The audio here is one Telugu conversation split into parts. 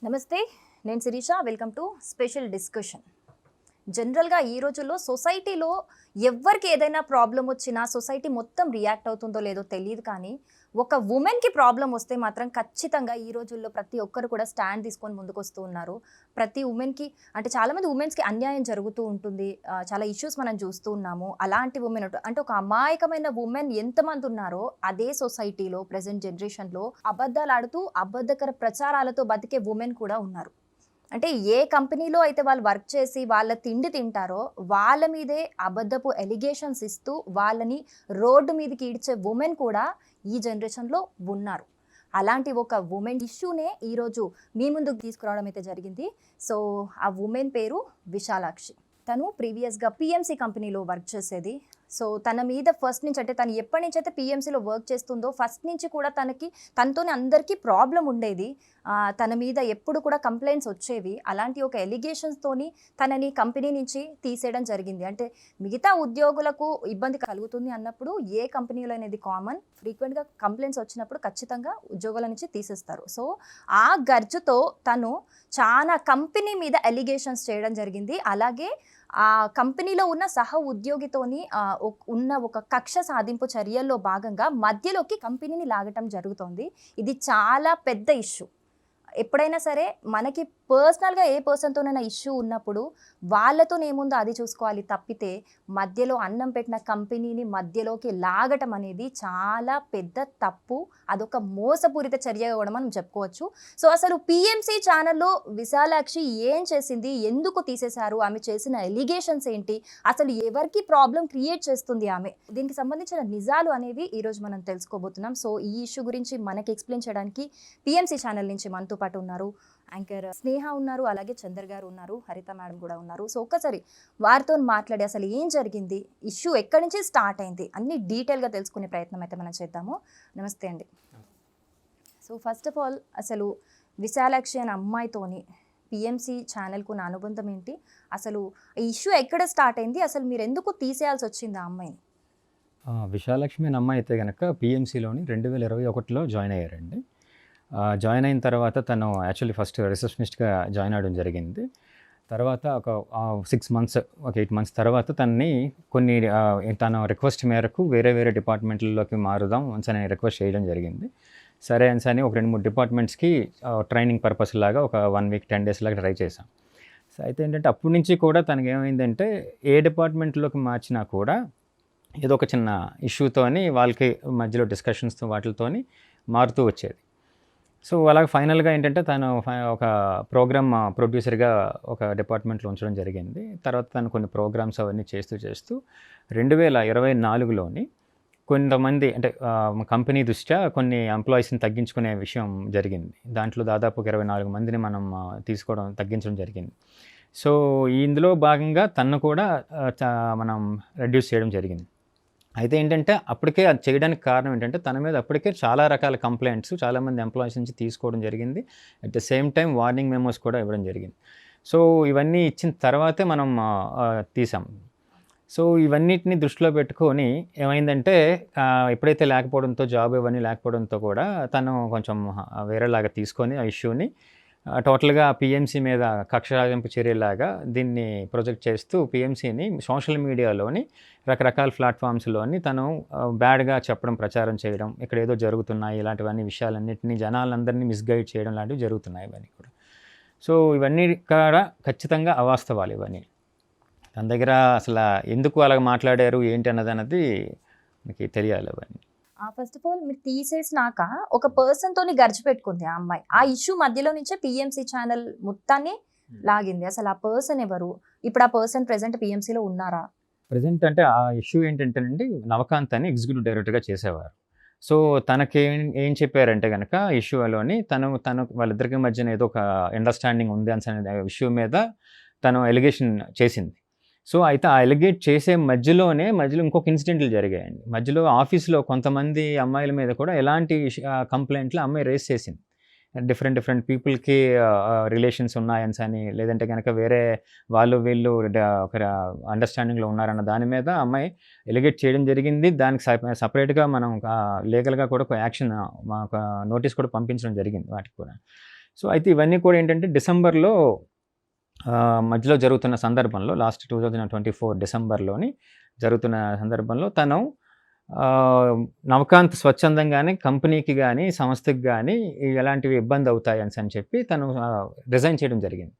నమస్తే, నేను Sirisha. Welcome to special discussion. జనరల్గా ఈ రోజుల్లో సొసైటీలో ఎవరికి ఏదైనా ప్రాబ్లం వచ్చినా సొసైటీ మొత్తం రియాక్ట్ అవుతుందో లేదో తెలియదు, కానీ ఒక ఉమెన్కి ప్రాబ్లం వస్తే మాత్రం ఖచ్చితంగా ఈ రోజుల్లో ప్రతి ఒక్కరు కూడా స్టాండ్ తీసుకొని ముందుకు వస్తూ ఉన్నారు. ప్రతి ఉమెన్కి అంటే చాలామంది ఉమెన్స్కి అన్యాయం జరుగుతూ ఉంటుంది. చాలా ఇష్యూస్ మనం చూస్తూ ఉన్నాము. అలాంటి ఉమెన్ అంటే ఒక అమాయకమైన ఉమెన్ ఎంతమంది ఉన్నారో అదే సొసైటీలో ప్రజెంట్ జనరేషన్లో అబద్ధాలు ఆడుతూ అబద్ధకర ప్రచారాలతో బతికే ఉమెన్ కూడా ఉన్నారు. అంటే ఏ కంపెనీలో అయితే వాళ్ళు వర్క్ చేసి వాళ్ళ తిండి తింటారో వాళ్ళ మీదే అబద్ధపు ఎలిగేషన్స్ ఇస్తూ వాళ్ళని రోడ్డు మీదకి ఈడ్చే ఉమెన్ కూడా ఈ జనరేషన్లో ఉన్నారు. అలాంటి ఒక ఉమెన్ ఇష్యూనే ఈరోజు మీ ముందుకు తీసుకురావడం అయితే జరిగింది. సో ఆ ఉమెన్ పేరు విశాలాక్షి. తను ప్రీవియస్గా పిఎంసి కంపెనీలో వర్క్ చేసేది. సో తన మీద ఫస్ట్ నుంచి అంటే తను ఎప్పటి నుంచి అయితే పిఎంసీలో వర్క్ చేస్తుందో ఫస్ట్ నుంచి కూడా తనతోనే అందరికీ ప్రాబ్లం ఉండేది. తన మీద ఎప్పుడు కూడా కంప్లైంట్స్ వచ్చేవి. అలాంటి ఒక ఎలిగేషన్స్తోని తనని కంపెనీ నుంచి తీసేయడం జరిగింది. అంటే మిగతా ఉద్యోగులకు ఇబ్బంది కలుగుతుంది అన్నప్పుడు ఏ కంపెనీలో అనేది కామన్, ఫ్రీక్వెంట్గా కంప్లైంట్స్ వచ్చినప్పుడు ఖచ్చితంగా ఉద్యోగుల నుంచి తీసేస్తారు. సో ఆ గర్జుతో తను చాలా కంపెనీ మీద ఎలిగేషన్స్ చేయడం జరిగింది. అలాగే ఆ కంపెనీలో ఉన్న సహ ఉద్యోగితోని ఉన్న ఒక కక్ష సాధింపు చర్యల్లో భాగంగా మధ్యలోకి కంపెనీని లాగటం జరుగుతోంది. ఇది చాలా పెద్ద ఇష్యూ. ఎప్పుడైనా సరే మనకి పర్సనల్గా ఏ పర్సన్తోనైనా ఇష్యూ ఉన్నప్పుడు వాళ్ళతోనేముందో అది చూసుకోవాలి తప్పితే మధ్యలో అన్నం పెట్టిన కంపెనీని మధ్యలోకి లాగటం అనేది చాలా పెద్ద తప్పు. అదొక మోసపూరిత చర్యగా కూడా మనం చెప్పుకోవచ్చు. సో అసలు పిఎంసి ఛానల్లో విశాలాక్షి ఏం చేసింది, ఎందుకు తీసేశారు, ఆమె చేసిన ఎలిగేషన్స్ ఏంటి, అసలు ఎవరికి ప్రాబ్లం క్రియేట్ చేస్తుంది ఆమె, దీనికి సంబంధించిన నిజాలు అనేవి ఈరోజు మనం తెలుసుకోబోతున్నాం. సో ఈ ఇష్యూ గురించి మనకి ఎక్స్ప్లెయిన్ చేయడానికి పిఎంసి ఛానల్ నుంచి మనతో పాటు ఉన్నారు యాంకర్ స్నేహ ఉన్నారు, అలాగే చందర్ గారు ఉన్నారు, హరిత మేడం కూడా ఉన్నారు. సో ఒక్కసారి వారితో మాట్లాడి అసలు ఏం జరిగింది, ఇష్యూ ఎక్కడి నుంచి స్టార్ట్ అయింది అన్ని డీటెయిల్గా తెలుసుకునే ప్రయత్నం అయితే మనం చేద్దాము. నమస్తే అండి. సో ఫస్ట్ ఆఫ్ ఆల్ అసలు విశాలాక్షి అనే అమ్మాయితోని పిఎంసి ఛానల్కు నా అనుబంధం ఏంటి, అసలు ఈ ఇష్యూ ఎక్కడ స్టార్ట్ అయింది, అసలు మీరు ఎందుకు తీసేయాల్సి వచ్చింది ఆ అమ్మాయిని? విశాలక్ష్మి అనే అమ్మాయి అయితే కనుక పిఎంసిలోని 2021లో జాయిన్ అయ్యారండి. జాయిన్ అయిన తర్వాత తను యాక్చువల్లీ ఫస్ట్ రిసెప్షనిస్ట్గా జాయిన్ అవ్వడం జరిగింది. తర్వాత ఒక 6 మంత్స్, ఒక 8 మంత్స్ తర్వాత తనని తన రిక్వెస్ట్ మేరకు వేరే వేరే డిపార్ట్మెంట్లలోకి మారుదాం అని రిక్వెస్ట్ చేయడం జరిగింది. సరే అని ఒక 2-3 డిపార్ట్మెంట్స్కి ట్రైనింగ్ పర్పస్ లాగా ఒక 1 వీక్ 10 డేస్ లాగా ట్రై చేశాం. సో అయితే ఏంటంటే అప్పటి నుంచి కూడా తనకి ఏమైందంటే ఏ డిపార్ట్మెంట్లోకి మార్చినా కూడా ఏదో ఒక చిన్న ఇష్యూతోని వాళ్ళకి మధ్యలో డిస్కషన్స్తో వాటితోని మారుతూ వచ్చేది. సో అలాగే ఫైనల్గా ఏంటంటే తను ఒక ప్రోగ్రామ్ ప్రొడ్యూసర్గా ఒక డిపార్ట్మెంట్లో ఉంచడం జరిగింది. తర్వాత తను కొన్ని ప్రోగ్రామ్స్ అవన్నీ చేస్తూ 2024లోని కొంతమంది అంటే కంపెనీ దృష్ట్యా కొన్ని ఎంప్లాయీస్ని తగ్గించుకునే విషయం జరిగింది. దాంట్లో దాదాపు 24 మందిని మనం తగ్గించడం జరిగింది. సో ఇందులో భాగంగా తను కూడా మనం రెడ్యూస్ చేయడం జరిగింది. అయితే ఏంటంటే అప్పటికే అది చేయడానికి కారణం ఏంటంటే తన మీద అప్పటికే చాలా రకాల కంప్లైంట్స్ చాలామంది ఎంప్లాయీస్ నుంచి తీసుకోవడం జరిగింది. At the same time warning memos కూడా ఇవ్వడం జరిగింది. సో ఇవన్నీ ఇచ్చిన తర్వాతే మనం తీసాం. సో ఇవన్నిటిని దృష్టిలో పెట్టుకొని ఏమైందంటే ఎప్పుడైతే లేకపోవడంతో జాబ్ ఇవన్నీ లేకపోవడంతో కూడా తను కొంచెం వేరేలాగా తీసుకొని ఆ ఇష్యూని టోటల్గా పిఎంసి మీద కక్ష సాధింపు చర్యలాగా దీన్ని ప్రొజెక్ట్ చేస్తూ పిఎంసిని సోషల్ మీడియాలోని రకరకాల ప్లాట్ఫామ్స్లోని తను బ్యాడ్గా చెప్పడం, ప్రచారం చేయడం, ఇక్కడ ఏదో జరుగుతున్నాయి ఇలాంటివన్నీ విషయాలన్నింటినీ జనాలందరినీ మిస్గైడ్ చేయడం లాంటివి జరుగుతున్నాయి ఇవన్నీ కూడా. సో ఇవన్నీ కూడా ఖచ్చితంగా అవాస్తవాలు. ఇవన్నీ తన దగ్గర అసలు ఎందుకు అలాగ మాట్లాడారు ఏంటి అన్నది మనకి తెలియాలి. అవన్నీ ఫస్ట్ ఆఫ్ ఆల్ మీరు తీసేసినాక ఒక పర్సన్తోని గర్జు పెట్టుకుంది ఆ అమ్మాయి. ఆ ఇష్యూ మధ్యలో నుంచే పిఎంసి ఛానల్ మొత్తాన్ని లాగింది. అసలు ఆ పర్సన్ ఎవరు, ఇప్పుడు ఆ పర్సన్ ప్రెసెంట్ పిఎంసిలో ఉన్నారా? ప్రెజెంట్ అంటే ఆ ఇష్యూ ఏంటంటేనండి, నవకాంత్ అని ఎగ్జిక్యూటివ్ డైరెక్టర్గా చేసేవారు. సో తనకి ఏం చెప్పారంటే కనుక ఇష్యూలోని తను వాళ్ళిద్దరికి మధ్యన ఏదో ఒక అండర్స్టాండింగ్ ఉంది అనే ఇష్యూ మీద తను ఎలిగేషన్ చేసింది. సో అయితే ఆ ఎలిగేట్ చేసే మధ్యలో ఇంకొక ఇన్సిడెంట్లు జరిగాయండి. మధ్యలో ఆఫీస్లో కొంతమంది అమ్మాయిల మీద కూడా ఎలాంటి కంప్లైంట్లు అమ్మాయి రేస్ చేసింది. డిఫరెంట్ పీపుల్కి రిలేషన్స్ ఉన్నాయని, లేదంటే కనుక వేరే వీళ్ళు ఒక అండర్స్టాండింగ్లో ఉన్నారన్న దాని మీద అమ్మాయి ఎలిగేట్ చేయడం జరిగింది. దానికి సపరేట్గా మనం లీగల్గా కూడా ఒక యాక్షన్, ఒక నోటీస్ కూడా పంపించడం జరిగింది వాటికి కూడా. సో అయితే ఇవన్నీ కూడా ఏంటంటే డిసెంబర్లో మధ్యలో జరుగుతున్న సందర్భంలో లాస్ట్ 2024 డిసెంబర్లోని జరుగుతున్న సందర్భంలో తను నవకాంత్ స్వచ్ఛందంగానే కంపెనీకి కానీ సంస్థకి కానీ ఎలాంటివి ఇబ్బంది అవుతాయి అని చెప్పి తను రిజైన్ చేయడం జరిగింది.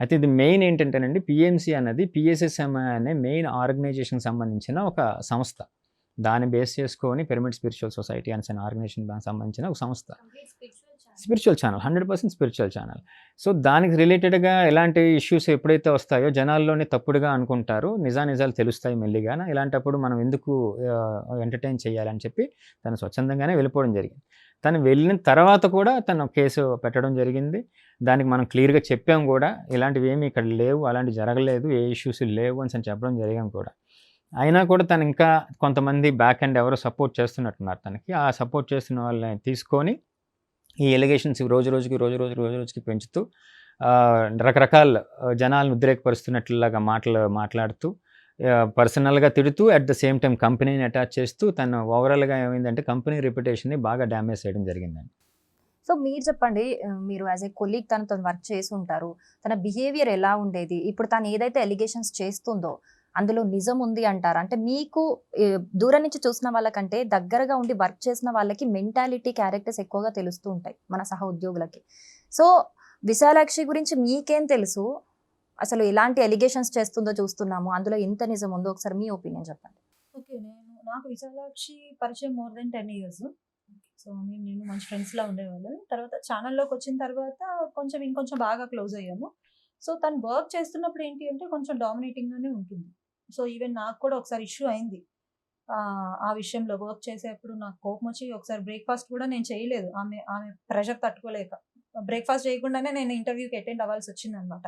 అయితే ఇది మెయిన్ ఏంటంటేనండి పిఎంసి అన్నది పిఎస్ఎస్ఎం అనే మెయిన్ ఆర్గనైజేషన్కి సంబంధించిన ఒక సంస్థ. దాన్ని బేస్ చేసుకొని పిరమిడ్ స్పిరిచువల్ సొసైటీ అనే ఆర్గనైజేషన్ దానికి సంబంధించిన ఒక సంస్థ. Spiritual channel 100% spiritual channel. So దానికి రిలేటెడ్గా ఎలాంటి ఇష్యూస్ ఎప్పుడైతే వస్తాయో జనాల్లోనే తప్పుడుగా అనుకుంటారు, నిజాలు తెలుస్తాయి మెల్లిగాన. ఇలాంటప్పుడు మనం ఎందుకు ఎంటర్టైన్ చేయాలని చెప్పి తను స్వచ్ఛందంగానే వెళ్ళిపోవడం జరిగింది. తను వెళ్ళిన తర్వాత కూడా తను కేసు పెట్టడం జరిగింది. దానికి మనం క్లియర్గా చెప్పాం కూడా, ఇలాంటివి ఏమి ఇక్కడ లేవు, అలాంటివి జరగలేదు, ఏ ఇష్యూస్ లేవు అని చెప్పడం జరిగాం కూడా. అయినా కూడా తను ఇంకా కొంతమంది బ్యాక్ అండ్ ఎవరో సపోర్ట్ చేస్తున్నట్టున్నారు తనకి. ఆ సపోర్ట్ చేస్తున్న వాళ్ళని తీసుకొని ఈ ఎలిగేషన్స్ రోజు రోజుకి పెంచుతూ రకరకాల జనాలను ఉద్రేకపరుస్తున్నట్లుగా మాట్లాడుతూ పర్సనల్గా తిడుతూ అట్ ద సేమ్ టైం కంపెనీని అటాచ్ చేస్తూ తను ఓవరాల్గా ఏమైందంటే కంపెనీ రెప్యుటేషన్ని బాగా డ్యామేజ్ చేయడం జరిగిందండి. సో మీరు చెప్పండి, మీరు యాజ్ ఏ కొలీగ్ తనతో వర్క్ చేసి ఉంటారు, తన బిహేవియర్ ఎలా ఉండేది? ఇప్పుడు తను ఏదైతే ఎలిగేషన్స్ చేస్తుందో అందులో నిజం ఉంది అంటారా? అంటే మీకు దూరం నుంచి చూసిన వాళ్ళకంటే దగ్గరగా ఉండి వర్క్ చేసిన వాళ్ళకి మెంటాలిటీ, క్యారెక్టర్స్ ఎక్కువగా తెలుస్తూ ఉంటాయి మన సహ ఉద్యోగులకి. సో విశాలాక్షి గురించి మీకేం తెలుసు? అసలు ఎలాంటి ఎలిగేషన్స్ చేస్తుందో చూస్తున్నాము, అందులో ఎంత నిజం ఉందో ఒకసారి మీ ఒపీనియన్ చెప్పండి. ఓకే, నాకు విశాలాక్షి పరిచయం మోర్ దెన్ 10 years. సో నేను మంచి ఫ్రెండ్స్లా ఉండేవాళ్ళు. తర్వాత ఛానల్లోకి వచ్చిన తర్వాత ఇంకొంచెం బాగా క్లోజ్ అయ్యాము. సో తను వర్క్ చేస్తున్నప్పుడు ఏంటి అంటే కొంచెం డామినేటింగ్గానే ఉంటుంది. సో ఈవెన్ నాకు కూడా ఒకసారి ఇష్యూ అయింది ఆ విషయంలో. వర్క్ చేసేప్పుడు నాకు కోపం వచ్చి ఒకసారి బ్రేక్ఫాస్ట్ కూడా నేను చేయలేదు, ఆమె ప్రెషర్ తట్టుకోలేక. బ్రేక్ఫాస్ట్ చేయకుండానే నేను ఇంటర్వ్యూకి అటెండ్ అవ్వాల్సి వచ్చింది అనమాట.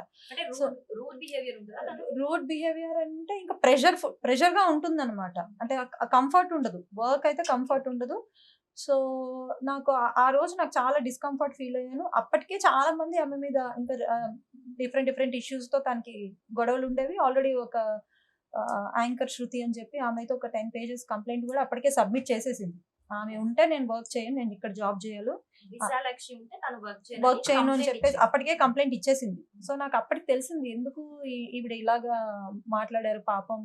సో రూడ్ బిహేవియర్ అంటే ఇంకా ప్రెషర్గా ఉంటుంది అనమాట. అంటే కంఫర్ట్ ఉండదు, వర్క్ అయితే కంఫర్ట్ ఉండదు. సో నాకు ఆ రోజు నాకు చాలా డిస్కంఫర్ట్ ఫీల్ అయ్యాను. అప్పటికే చాలా మంది ఆమె మీద ఇంకా డిఫరెంట్ ఇష్యూస్తో తనకి గొడవలు ఉండేవి. ఆల్రెడీ ఒక యాంకర్ శృతి అని చెప్పి ఆమెతో ఒక 10 pages కంప్లైంట్ కూడా అప్పటికే సబ్మిట్ చేసేసింది. ఆమె ఉంటే నేను వర్క్ చేయను, నేను ఇక్కడ జాబ్ చేయాలి, వర్క్ చేయను అని చెప్పేసి అప్పటికే కంప్లైంట్ ఇచ్చేసింది. సో నాకు అప్పటికి తెలిసింది ఎందుకు ఈవిడ ఇలాగా మాట్లాడారు, పాపం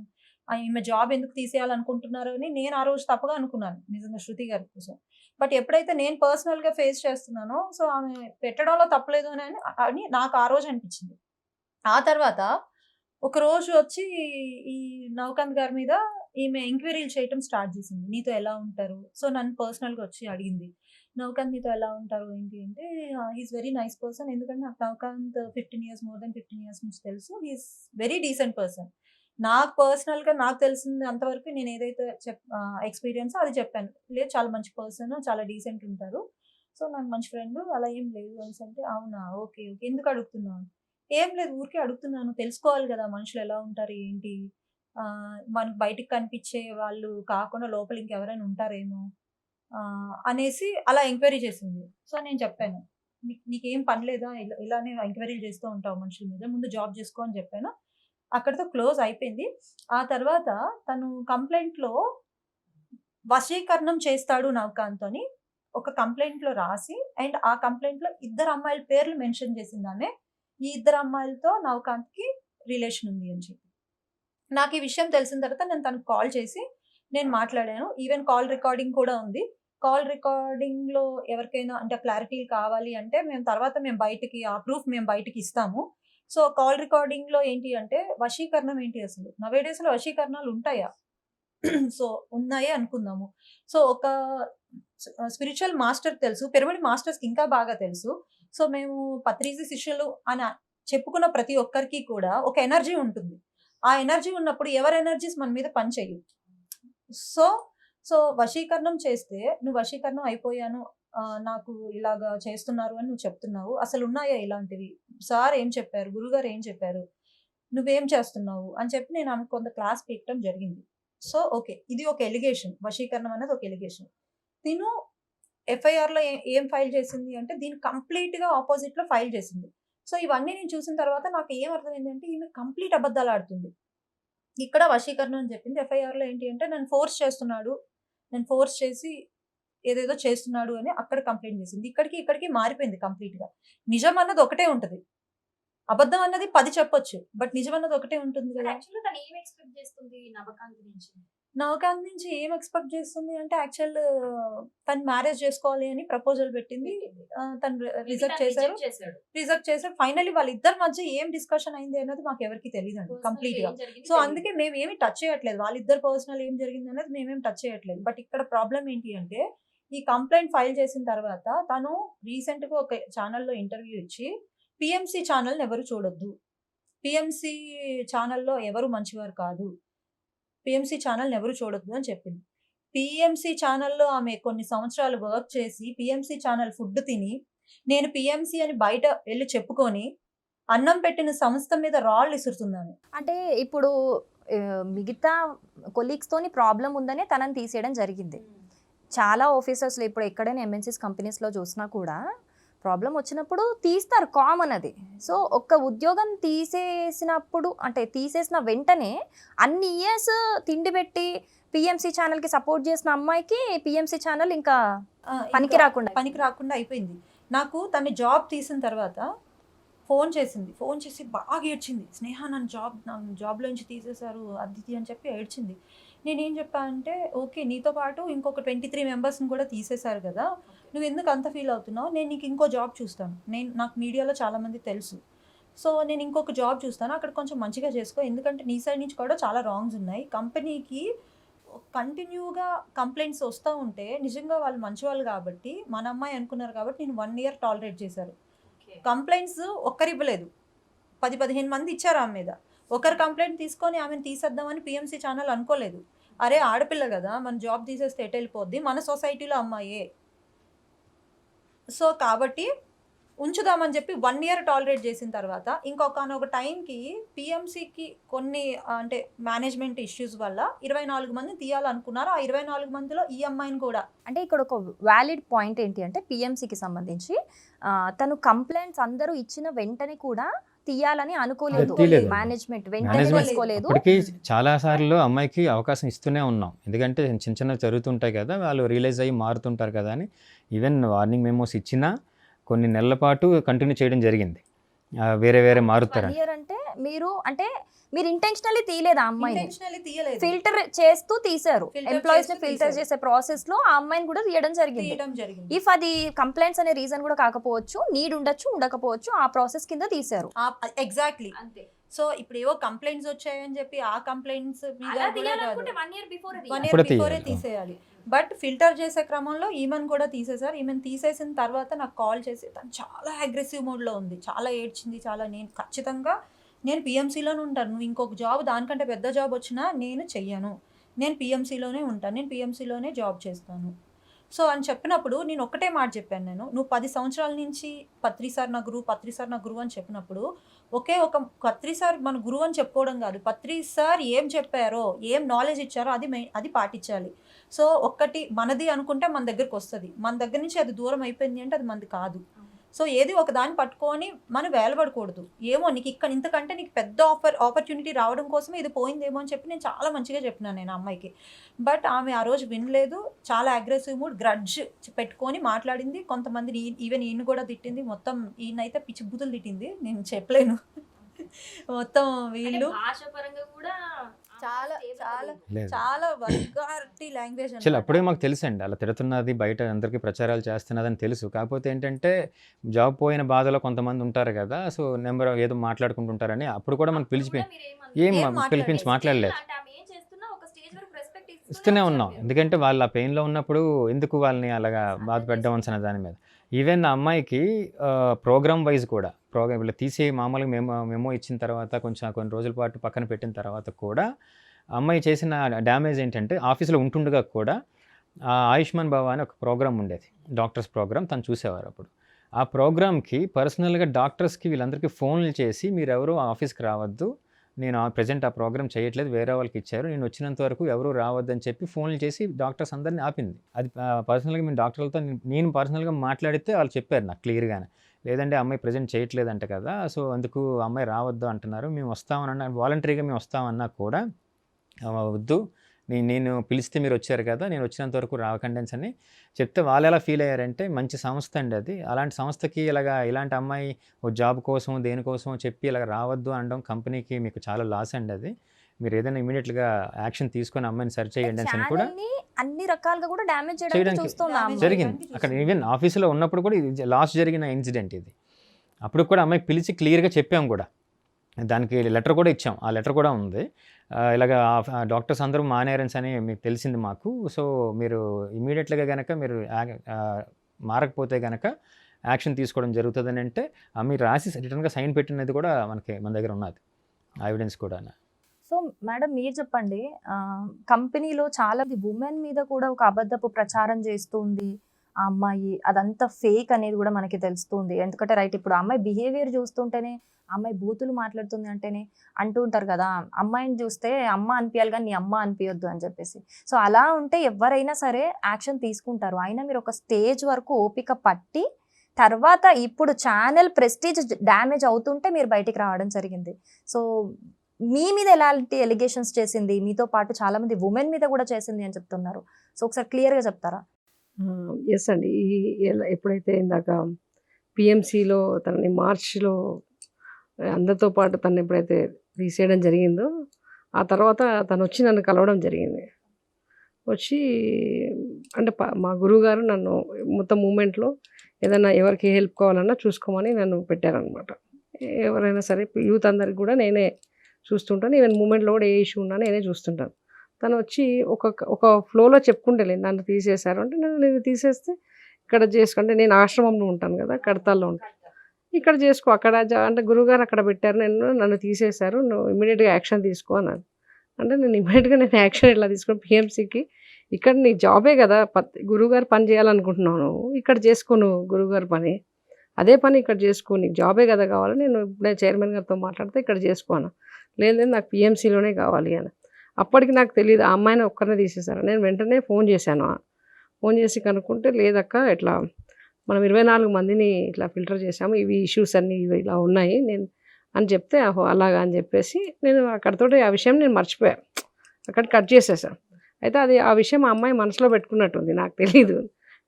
ఈమె జాబ్ ఎందుకు తీసేయాలనుకుంటున్నారు అని నేను ఆ రోజు తప్పగా అనుకున్నాను నిజంగా శృతి గారి కోసం. బట్ ఎప్పుడైతే నేను పర్సనల్గా ఫేస్ చేస్తున్నానో సో ఆమె పెట్టడంలో తప్పలేదు అని నాకు ఆ రోజు అనిపించింది. ఆ తర్వాత ఒక రోజు వచ్చి ఈ నవకాంత్ గారి మీద ఈమె ఎంక్వైరీలు చేయటం స్టార్ట్ చేసింది. నీతో ఎలా ఉంటారు? సో నన్ను పర్సనల్గా వచ్చి అడిగింది, నవకాంత్ నీతో ఎలా ఉంటారు ఏంటి అంటే, హీస్ వెరీ నైస్ పర్సన్. ఎందుకంటే నాకు Navakanth 15 years, more than 15 years నుంచి తెలుసు. He's very decent person. నాకు పర్సనల్గా నాకు తెలిసింది అంతవరకు నేను ఏదైతే ఎక్స్పీరియన్స్ అది చెప్పాను. లేదు, చాలా మంచి పర్సన్, చాలా డీసెంట్ ఉంటారు, సో నాకు మంచి ఫ్రెండ్, అలా ఏం లేదు అనేసి అంటే, అవునా, ఓకే ఎందుకు అడుగుతున్నాను? ఏం లేదు, ఊరికే అడుగుతున్నాను, తెలుసుకోవాలి కదా మనుషులు ఎలా ఉంటారు ఏంటి, మనకు బయటికి కనిపించే వాళ్ళు కాకుండా లోపల ఇంకెవరైనా ఉంటారేమో అనేసి అలా ఎంక్వైరీ చేసింది. సో నేను చెప్పాను, నీకేం పని లేదా, ఇలానే ఎంక్వైరీ చేస్తూ ఉంటావు మనుషుల మీద, ముందు జాబ్ చేసుకో అని చెప్పాను. అక్కడితో క్లోజ్ అయిపోయింది. ఆ తర్వాత తను కంప్లైంట్లో వశీకరణం చేస్తాడు నవకాంత్ అని ఒక కంప్లైంట్లో రాసి, అండ్ ఆ కంప్లైంట్లో 2 అమ్మాయిల పేర్లు మెన్షన్ చేసింది ఆమె. ఈ 2 అమ్మాయిలతో నవకాంత్కి రిలేషన్ ఉంది అని చెప్పి. నాకు ఈ విషయం తెలిసిన తర్వాత నేను తనకు కాల్ చేసి నేను మాట్లాడాను. ఈవెన్ కాల్ రికార్డింగ్ కూడా ఉంది. కాల్ రికార్డింగ్లో ఎవరికైనా అంటే క్లారిటీలు కావాలి అంటే మేము బయటికి ఆ ప్రూఫ్ మేము బయటికి ఇస్తాము. సో కాల్ రికార్డింగ్లో ఏంటి అంటే వశీకరణం ఏంటి, అసలు నవేడేస్లో వశీకరణాలు ఉంటాయా? సో ఉన్నాయే అనుకుందాము. సో ఒక స్పిరిచువల్ మాస్టర్ తెలుసు, పిరమిడ్ మాస్టర్స్కి ఇంకా బాగా తెలుసు. సో మేము పత్రిజీ శిష్యులు అని చెప్పుకున్న ప్రతి ఒక్కరికి కూడా ఒక ఎనర్జీ ఉంటుంది. ఆ ఎనర్జీ ఉన్నప్పుడు ఎవరి ఎనర్జీస్ మన మీద పనిచేయు. సో వశీకరణం చేస్తే నువ్వు వశీకరణం అయిపోయాను, నాకు ఇలాగా చేస్తున్నారు అని నువ్వు చెప్తున్నావు, అసలు ఉన్నాయా ఇలాంటివి? సార్ ఏం చెప్పారు, గురుగారు ఏం చెప్పారు, నువ్వేం చేస్తున్నావు అని చెప్పి నేను ఆమెకు కొంత క్లాస్ పీకటం జరిగింది. సో ఓకే, ఇది ఒక ఎలిగేషన్, వశీకరణం అనేది ఒక ఎలిగేషన్. తిను ఎఫ్ఐఆర్లో ఏం ఫైల్ చేసింది అంటే దీన్ని కంప్లీట్గా ఆపోజిట్లో ఫైల్ చేసింది. సో ఇవన్నీ నేను చూసిన తర్వాత నాకు ఏం అర్థమైంది అంటే ఈమె కంప్లీట్ అబద్ధాలు ఆడుతుంది. ఇక్కడ వశీకరణం అని చెప్పింది, ఎఫ్ఐఆర్లో ఏంటి అంటే నన్ను ఫోర్స్ చేస్తున్నాడు, నేను ఫోర్స్ చేసి ఏదేదో చేస్తున్నాడు అని అక్కడ కంప్లైంట్ చేసింది. ఇక్కడికి మారిపోయింది కంప్లీట్‌గా. నిజం అన్నది ఒకటే ఉంటది. అబద్ధం అన్నది 10 చెప్పొచ్చు. బట్ నిజం అన్నది ఒకటే ఉంటుంది కదా! యాక్చువల్‌గా తను ఏం ఎక్స్‌పెక్ట్ చేస్తుంది నవకాంత్ నుంచి? నవకాంత్ నుంచి ఏం ఎక్స్‌పెక్ట్ చేస్తుంది అంటే తను మ్యారేజ్ చేసుకోవాలి అని ప్రపోజల్ పెట్టింది. తను రిజెక్ట్ చేశారు. ఫైనల్లీ వాళ్ళిద్దరి మధ్య ఏం డిస్కషన్ అయింది అన్నది మాకెవరికీ తెలీదండి కంప్లీట్‌గా. సో, అందుకే మేమేమి టచ్ చేయట్లేదు. వాళ్ళిద్దరి పర్సనల్ ఏం జరిగిందన్నది మేమేం టచ్ చేయట్లేదు. బట్ ఇక్కడ ప్రాబ్లమ్ ఏంటి అంటే, ఈ కంప్లెయింట్ ఫైల్ చేసిన తర్వాత తను రీసెంట్‌గా ఒక ఛానెల్‌లో ఇంటర్వ్యూ ఇచ్చి, పీఎంసీ ఛానెల్‌ని ఎవరు చూడొద్దు. పీఎంసీ ఛానెల్‌లో ఎవరు మంచివారు కాదు. పీఎంసీ ఛానెల్‌ని ఎవరు చూడొద్దు అని చెప్పింది. పీఎంసీ ఛానెల్‌లో ఆమె కొన్ని సంవత్సరాలు వర్క్ చేసి, పీఎంసీ ఛానెల్ ఫుడ్ తిని, నేను పీఎంసీ అని బయట వెళ్లి చెప్పుకొని, అన్నం పెట్టిన సంస్థ మీద రాళ్ళు ఇసురుతుందామె. అంటే ఇప్పుడు మిగతా కొలీగ్స్తోని ప్రాబ్లం ఉందనే తనని తీసేయడం జరిగింది. చాలా ఆఫీసర్స్‌లో ఇప్పుడు ఎక్కడైనా ఎంఎన్సీస్ కంపెనీస్‌లో చూసినా కూడా ప్రాబ్లం వచ్చినప్పుడు తీస్తారు, కామన్ అది. సో ఒక్క ఉద్యోగం తీసేసినప్పుడు అంటే తీసేసిన వెంటనే అన్ని ఇయర్స్ తిండి పెట్టి పిఎంసీ ఛానల్కి సపోర్ట్ చేసిన అమ్మాయికి పిఎంసీ ఛానల్ ఇంకా పనికి రాకుండా అయిపోయింది. నాకు తను జాబ్ తీసిన తర్వాత ఫోన్ చేసి బాగా ఏడ్చింది. స్నేహ నన్ను జాబ్లోంచి తీసేశారు అది ఇది అని చెప్పి ఏడ్చింది. నేనేం చెప్పా అంటే, ఓకే నీతో పాటు ఇంకొక 23 మెంబర్స్ని కూడా తీసేశారు కదా, నువ్వు ఎందుకు అంత ఫీల్ అవుతున్నావు? నేను నీకు ఇంకో జాబ్ చూస్తాను. నాకు మీడియాలో చాలామంది తెలుసు. సో నేను ఇంకొక జాబ్ చూస్తాను, అక్కడ కొంచెం మంచిగా చేసుకో. ఎందుకంటే నీ సైడ్ నుంచి కూడా చాలా రాంగ్స్ ఉన్నాయి. కంపెనీకి కంటిన్యూగా కంప్లైంట్స్ వస్తూ ఉంటే నిజంగా వాళ్ళు మంచివాళ్ళు కాబట్టి, మన అమ్మాయి అనుకున్నారు కాబట్టి నేను 1 year టాలరేట్ చేశారు. కంప్లైంట్స్ ఒక్కరు ఇవ్వలేదు, 10-15 మంది ఇచ్చారు ఆమె మీద. ఒకరు కంప్లైంట్ తీసుకొని ఆమెను తీసేద్దామని పిఎంసీ ఛానల్ అనుకోలేదు. అరే ఆడపిల్ల కదా, మన జాబ్ తీసేస్తే ఎటు వెళ్ళిపోద్ది, మన సొసైటీలో అమ్మాయే, సో కాబట్టి ఉంచుదామని చెప్పి 1 year టాలరేట్ చేసిన తర్వాత ఇంకొక టైంకి పిఎంసీకి కొన్ని అంటే మేనేజ్మెంట్ ఇష్యూస్ వల్ల 24 మందిని తీయాలనుకున్నారు. ఆ 24 మందిలో ఈ అమ్మాయిని కూడా. అంటే ఇక్కడ ఒక వ్యాలిడ్ పాయింట్ ఏంటి అంటే పిఎంసీకి సంబంధించి తను కంప్లైంట్స్ అందరూ ఇచ్చిన వెంటనే కూడా తీయాలని అనుకోలేదు మేనేజ్మెంట్, వెంటనే తీసుకోలేదు. ఇప్పటికీ చాలా సార్లు అమ్మాయికి అవకాశం ఇస్తూనే ఉన్నాం. ఎందుకంటే చిన్న చిన్న జరుగుతుంటాయి కదా, వాళ్ళు రియలైజ్ అయ్యి మారుతుంటారు కదా అని. ఈవెన్ వార్నింగ్ మెమోస్ ఇచ్చినా కొన్ని నెలల పాటు కంటిన్యూ చేయడం జరిగింది. వేరే మారుతారని. అంటే మీరు ఇంటెన్షనల్లీ తీయలేదు ఆ అమ్మాయిని, తీయలేదు, ఫిల్టర్ చేస్తూ తీశారు. ఎంప్లాయీస్ ని ఫిల్టర్ చేసే ప్రాసెస్ లో ఆ అమ్మాయిని కూడా తీయడం జరిగింది. ఇఫ్ అది కంప్లైంట్స్ అనే రీజన్ కూడా కాకపోవచ్చు, నీడ్ ఉండొచ్చు ఉండకపోవచ్చు, ఆ ప్రాసెస్ కింద తీశారు. ఎగ్జాక్ట్లీ అంతే. సో ఇప్పుడు ఏవో కంప్లైంట్స్ వచ్చాయని చెప్పి ఆ కంప్లైంట్స్ మీద 1 year బిఫోరే తీసేయాలి. బట్ ఫిల్టర్ చేసే క్రమంలో ఈమెను కూడా తీసేశారు. ఈమెను తీసేసిన తర్వాత నాకు కాల్ చేసి తను చాలా అగ్రెసివ్ మోడ్లో ఉంది, చాలా ఏడ్చింది, నేను ఖచ్చితంగా పిఎంసీలోనే ఉంటాను, నువ్వు ఇంకొక జాబ్ దానికంటే పెద్ద జాబ్ వచ్చినా నేను చెయ్యను, నేను పిఎంసీలోనే ఉంటాను, నేను పిఎంసీలోనే జాబ్ చేస్తాను. సో అని చెప్పినప్పుడు నేను ఒక్కటే మాట చెప్పాను, నువ్వు 10 సంవత్సరాల నుంచి పత్రి సార్ నా గురువు అని చెప్పినప్పుడు ఒకే ఒక పత్రి సార్ మన గురువు అని చెప్పుకోవడం కాదు, పత్రి సార్ ఏం చెప్పారో, ఏం నాలెడ్జ్ ఇచ్చారో అది పాటించాలి. సో ఒక్కటి మనది అనుకుంటే మన దగ్గరకు వస్తుంది, మన దగ్గర నుంచి అది దూరం అయిపోయింది అంటే అది మనది కాదు. సో ఏది ఒక దాన్ని పట్టుకొని మనం వేలబడకూడదు. ఏమో నీకు ఇంతకంటే నీకు పెద్ద ఆపర్చునిటీ రావడం కోసమే ఇది పోయిందేమో అని చెప్పి నేను చాలా మంచిగా చెప్పినాను నేను అమ్మాయికి. బట్ ఆమె ఆ రోజు వినలేదు, చాలా అగ్రెసివ్ మూడ్, గ్రడ్జ్ పెట్టుకొని మాట్లాడింది. కొంతమంది ఈవెన్ ఈయన కూడా తిట్టింది, మొత్తం ఈయనైతే పిచ్చి బూతులు తిట్టింది, నేను చెప్పలేను. మొత్తం వీళ్ళు చాలా వల్గారిటీ లాంగ్వేజ్. అప్పుడే మాకు తెలుసండి అలా తిడుతున్నది, బయట అందరికీ ప్రచారాలు చేస్తున్నదని తెలుసు. కాకపోతే ఏంటంటే జాబ్ పోయిన బాధలో కొంతమంది ఉంటారు కదా, సో నెంబర్ ఏదో మాట్లాడుకుంటుంటారని అప్పుడు కూడా మనకు పిలిపించి మాట్లాడలేదు. ఇస్తూనే ఉన్నాం, ఎందుకంటే వాళ్ళు ఆ పెయిన్లో ఉన్నప్పుడు ఎందుకు వాళ్ళని అలాగా బాధ పెట్టడం అన్న దాని మీద. ఈవెన్ ఆ అమ్మాయికి ప్రోగ్రామ్ వైజ్ కూడా ఇలా తీసి మామూలుగా మెమో ఇచ్చిన తర్వాత కొన్ని రోజుల పాటు పక్కన పెట్టిన తర్వాత కూడా అమ్మాయి చేసిన డ్యామేజ్ ఏంటంటే, ఆఫీస్లో ఉంటుండగా కూడా ఆయుష్మాన్ భవ అని ఒక ప్రోగ్రామ్ ఉండేది, డాక్టర్స్ ప్రోగ్రామ్, తను చూసేవారు. అప్పుడు ఆ ప్రోగ్రామ్కి పర్సనల్గా డాక్టర్స్కి వీళ్ళందరికీ ఫోన్లు చేసి మీరు ఎవరు ఆఫీస్కి రావద్దు, నేను ప్రజెంట్ ఆ ప్రోగ్రామ్ చేయట్లేదు, వేరే వాళ్ళకి ఇచ్చారు, నేను వచ్చినంత వరకు ఎవరు రావద్దని చెప్పి ఫోన్లు చేసి డాక్టర్స్ అందరినీ ఆపింది. అది పర్సనల్గా మేము డాక్టర్లతో నేను పర్సనల్గా మాట్లాడితే వాళ్ళు చెప్పారు నాకు క్లియర్గానే, లేదంటే అమ్మాయి ప్రజెంట్ చేయట్లేదంట కదా, సో అందుకు అమ్మాయి రావద్దు అంటున్నారు, మేము వస్తామన్నా వాలంటరీగా మేము వస్తామన్నా కూడా వద్దు, నేను పిలిస్తే మీరు వచ్చారు కదా, నేను వచ్చినంత వరకు రాకండి అని చెప్తే వాళ్ళు ఎలా ఫీల్ అయ్యారంటే, మంచి సంస్థ అండి అది. అలాంటి సంస్థకి ఇలాంటి అమ్మాయి ఓ జాబ్ కోసం, దేనికోసమో చెప్పి ఇలాగ రావద్దు అనడం కంపెనీకి మీకు చాలా లాస్ అండి అది. మీరు ఏదైనా ఇమ్మీడియేట్‌గా యాక్షన్ తీసుకొని అమ్మాయిని సరి చేయండి అని కూడా ఛానల్‌ని అన్ని రకాలుగా కూడా డ్యామేజ్ చేయడానికి చేయడానికి చూస్తుంది ఆ Damage అమ్మాయి. జరిగింది. చేయడానికి అక్కడ చూస్తుంది. ఈవెన్ ఆఫీస్‌లో ఉన్నప్పుడు కూడా ఇది లాస్ట్ జరిగిన ఇన్సిడెంట్ ఇది. అప్పుడు కూడా అమ్మాయికి పిలిచి క్లియర్‌గా చెప్పాం కూడా. దానికి లెటర్ కూడా ఇచ్చాం. ఆ లెటర్ కూడా ఉంది. ఇలాగ డాక్టర్స్ అందరూ మానేరన్స్ మీకు తెలిసింది మాకు. సో, మీరు ఇమ్మీడియేట్‌గా గనక మీరు మారకపోతే గనక యాక్షన్ తీసుకోవడం జరుగుతదని అంటే, మీరు రాసి రిటర్న్‌గా సైన్ పెట్టినది కూడా మన దగ్గర ఉన్నది. ఆ ఎవిడెన్స్ కూడాను. సో మేడం మీరు చెప్పండి, కంపెనీలో చాలా ఉమెన్ మీద కూడా ఒక అబద్ధపు ప్రచారం చేస్తుంది ఆ అమ్మాయి. అదంతా ఫేక్ అనేది కూడా మనకి తెలుస్తుంది. ఎందుకంటే రైట్, ఇప్పుడు ఆ అమ్మాయి బిహేవియర్ చూస్తుంటేనే, ఆ అమ్మాయి బూతులు మాట్లాడుతుంది అంటేనే అంటూ ఉంటారు కదా, అమ్మాయిని చూస్తే అమ్మ అనిపించాలి కానీ నీ అమ్మ అనిపించొద్దు అని చెప్పేసి. సో అలా ఉంటే ఎవరైనా సరే యాక్షన్ తీసుకుంటారు. అయినా మీరు ఒక స్టేజ్ వరకు ఓపిక పట్టి తర్వాత ఇప్పుడు ఛానల్ ప్రెస్టీజ్ డ్యామేజ్ అవుతుంటే మీరు బయటికి రావడం జరిగింది. సో మీ మీద ఎలాంటి ఎలిగేషన్స్ చేసింది? మీతో పాటు చాలా మంది ఉమెన్ మీద కూడా చేసింది అని చెప్తున్నారు. సో ఒకసారి క్లియర్‌గా చెప్తారా? యెస్ అండి. ఎప్పుడైతే ఇందాక పీఎంసీలో తనని మార్చ్‌లో అందరితో పాటు తనని ఎప్పుడైతే తీసేయడం జరిగిందో, ఆ తర్వాత తనొచ్చి నన్ను కలవడం జరిగింది. వచ్చి అంటే మా గురువుగారు నన్ను మొత్తం మూవ్‌మెంట్‌లో ఏదైనా ఎవరికి హెల్ప్ కావాలన్నా చూసుకోమని నన్ను పెట్టారనమాట. ఎవరైనా సరే యూత్ అందరికి కూడా నేనే చూస్తుంటాను. ఈవెన్ మూవ్‌మెంట్‌లో కూడా ఏ ఇష్యూ ఉన్నా నేనే చూస్తుంటాను. తను వచ్చి ఒక ఫ్లోలో చెప్పుకుంటలే నన్ను తీసేశారు అంటే, నేను తీసేస్తే ఇక్కడ అంటే నేను ఆశ్రమంలో ఉంటాను కదా, కడతాల్లో ఉంటాను. ఇక్కడ చేసుకో, అక్కడ అంటే గురువుగారు అక్కడ పెట్టారు, నన్ను తీసేశారు, నువ్వు ఇమ్మీడియట్‌గా యాక్షన్ తీసుకో అన్నారు. అంటే నేను ఇమ్మీడియట్‌గా యాక్షన్ ఎట్లా తీసుకోను? పిఎంసీకి ఇక్కడ నీ జాబే కదా, గురువుగారు పని చేయాలనుకుంటున్నావు నువ్వు, ఇక్కడ చేసుకో నువ్వు గురువుగారు పని, అదే పని ఇక్కడ చేసుకో, నీకు జాబే కదా కావాలి, నేను ఇప్పుడే చైర్మన్ గారితో మాట్లాడితే ఇక్కడ చేసుకో అన్న. లేదు నాకు పిఎంసీలోనే కావాలి అని. అప్పటికి నాకు తెలియదు ఆ అమ్మాయిని ఒక్కరినే తీసేశారు. నేను వెంటనే ఫోన్ చేశాను. ఫోన్ చేసి కనుక్కుంటే, లేదక్క ఇట్లా మనం 24 మందిని ఇట్లా ఫిల్టర్ చేసాము, ఇవి ఇష్యూస్ అన్నీ ఇవి ఇలా ఉన్నాయి నేను అని చెప్తే, అహో అలాగా అని చెప్పేసి నేను అక్కడితోటి ఆ విషయం నేను మర్చిపోయాను, అక్కడ కట్ చేసేసాను. అయితే అది ఆ విషయం ఆ అమ్మాయి మనసులో పెట్టుకున్నట్టుంది, నాకు తెలీదు.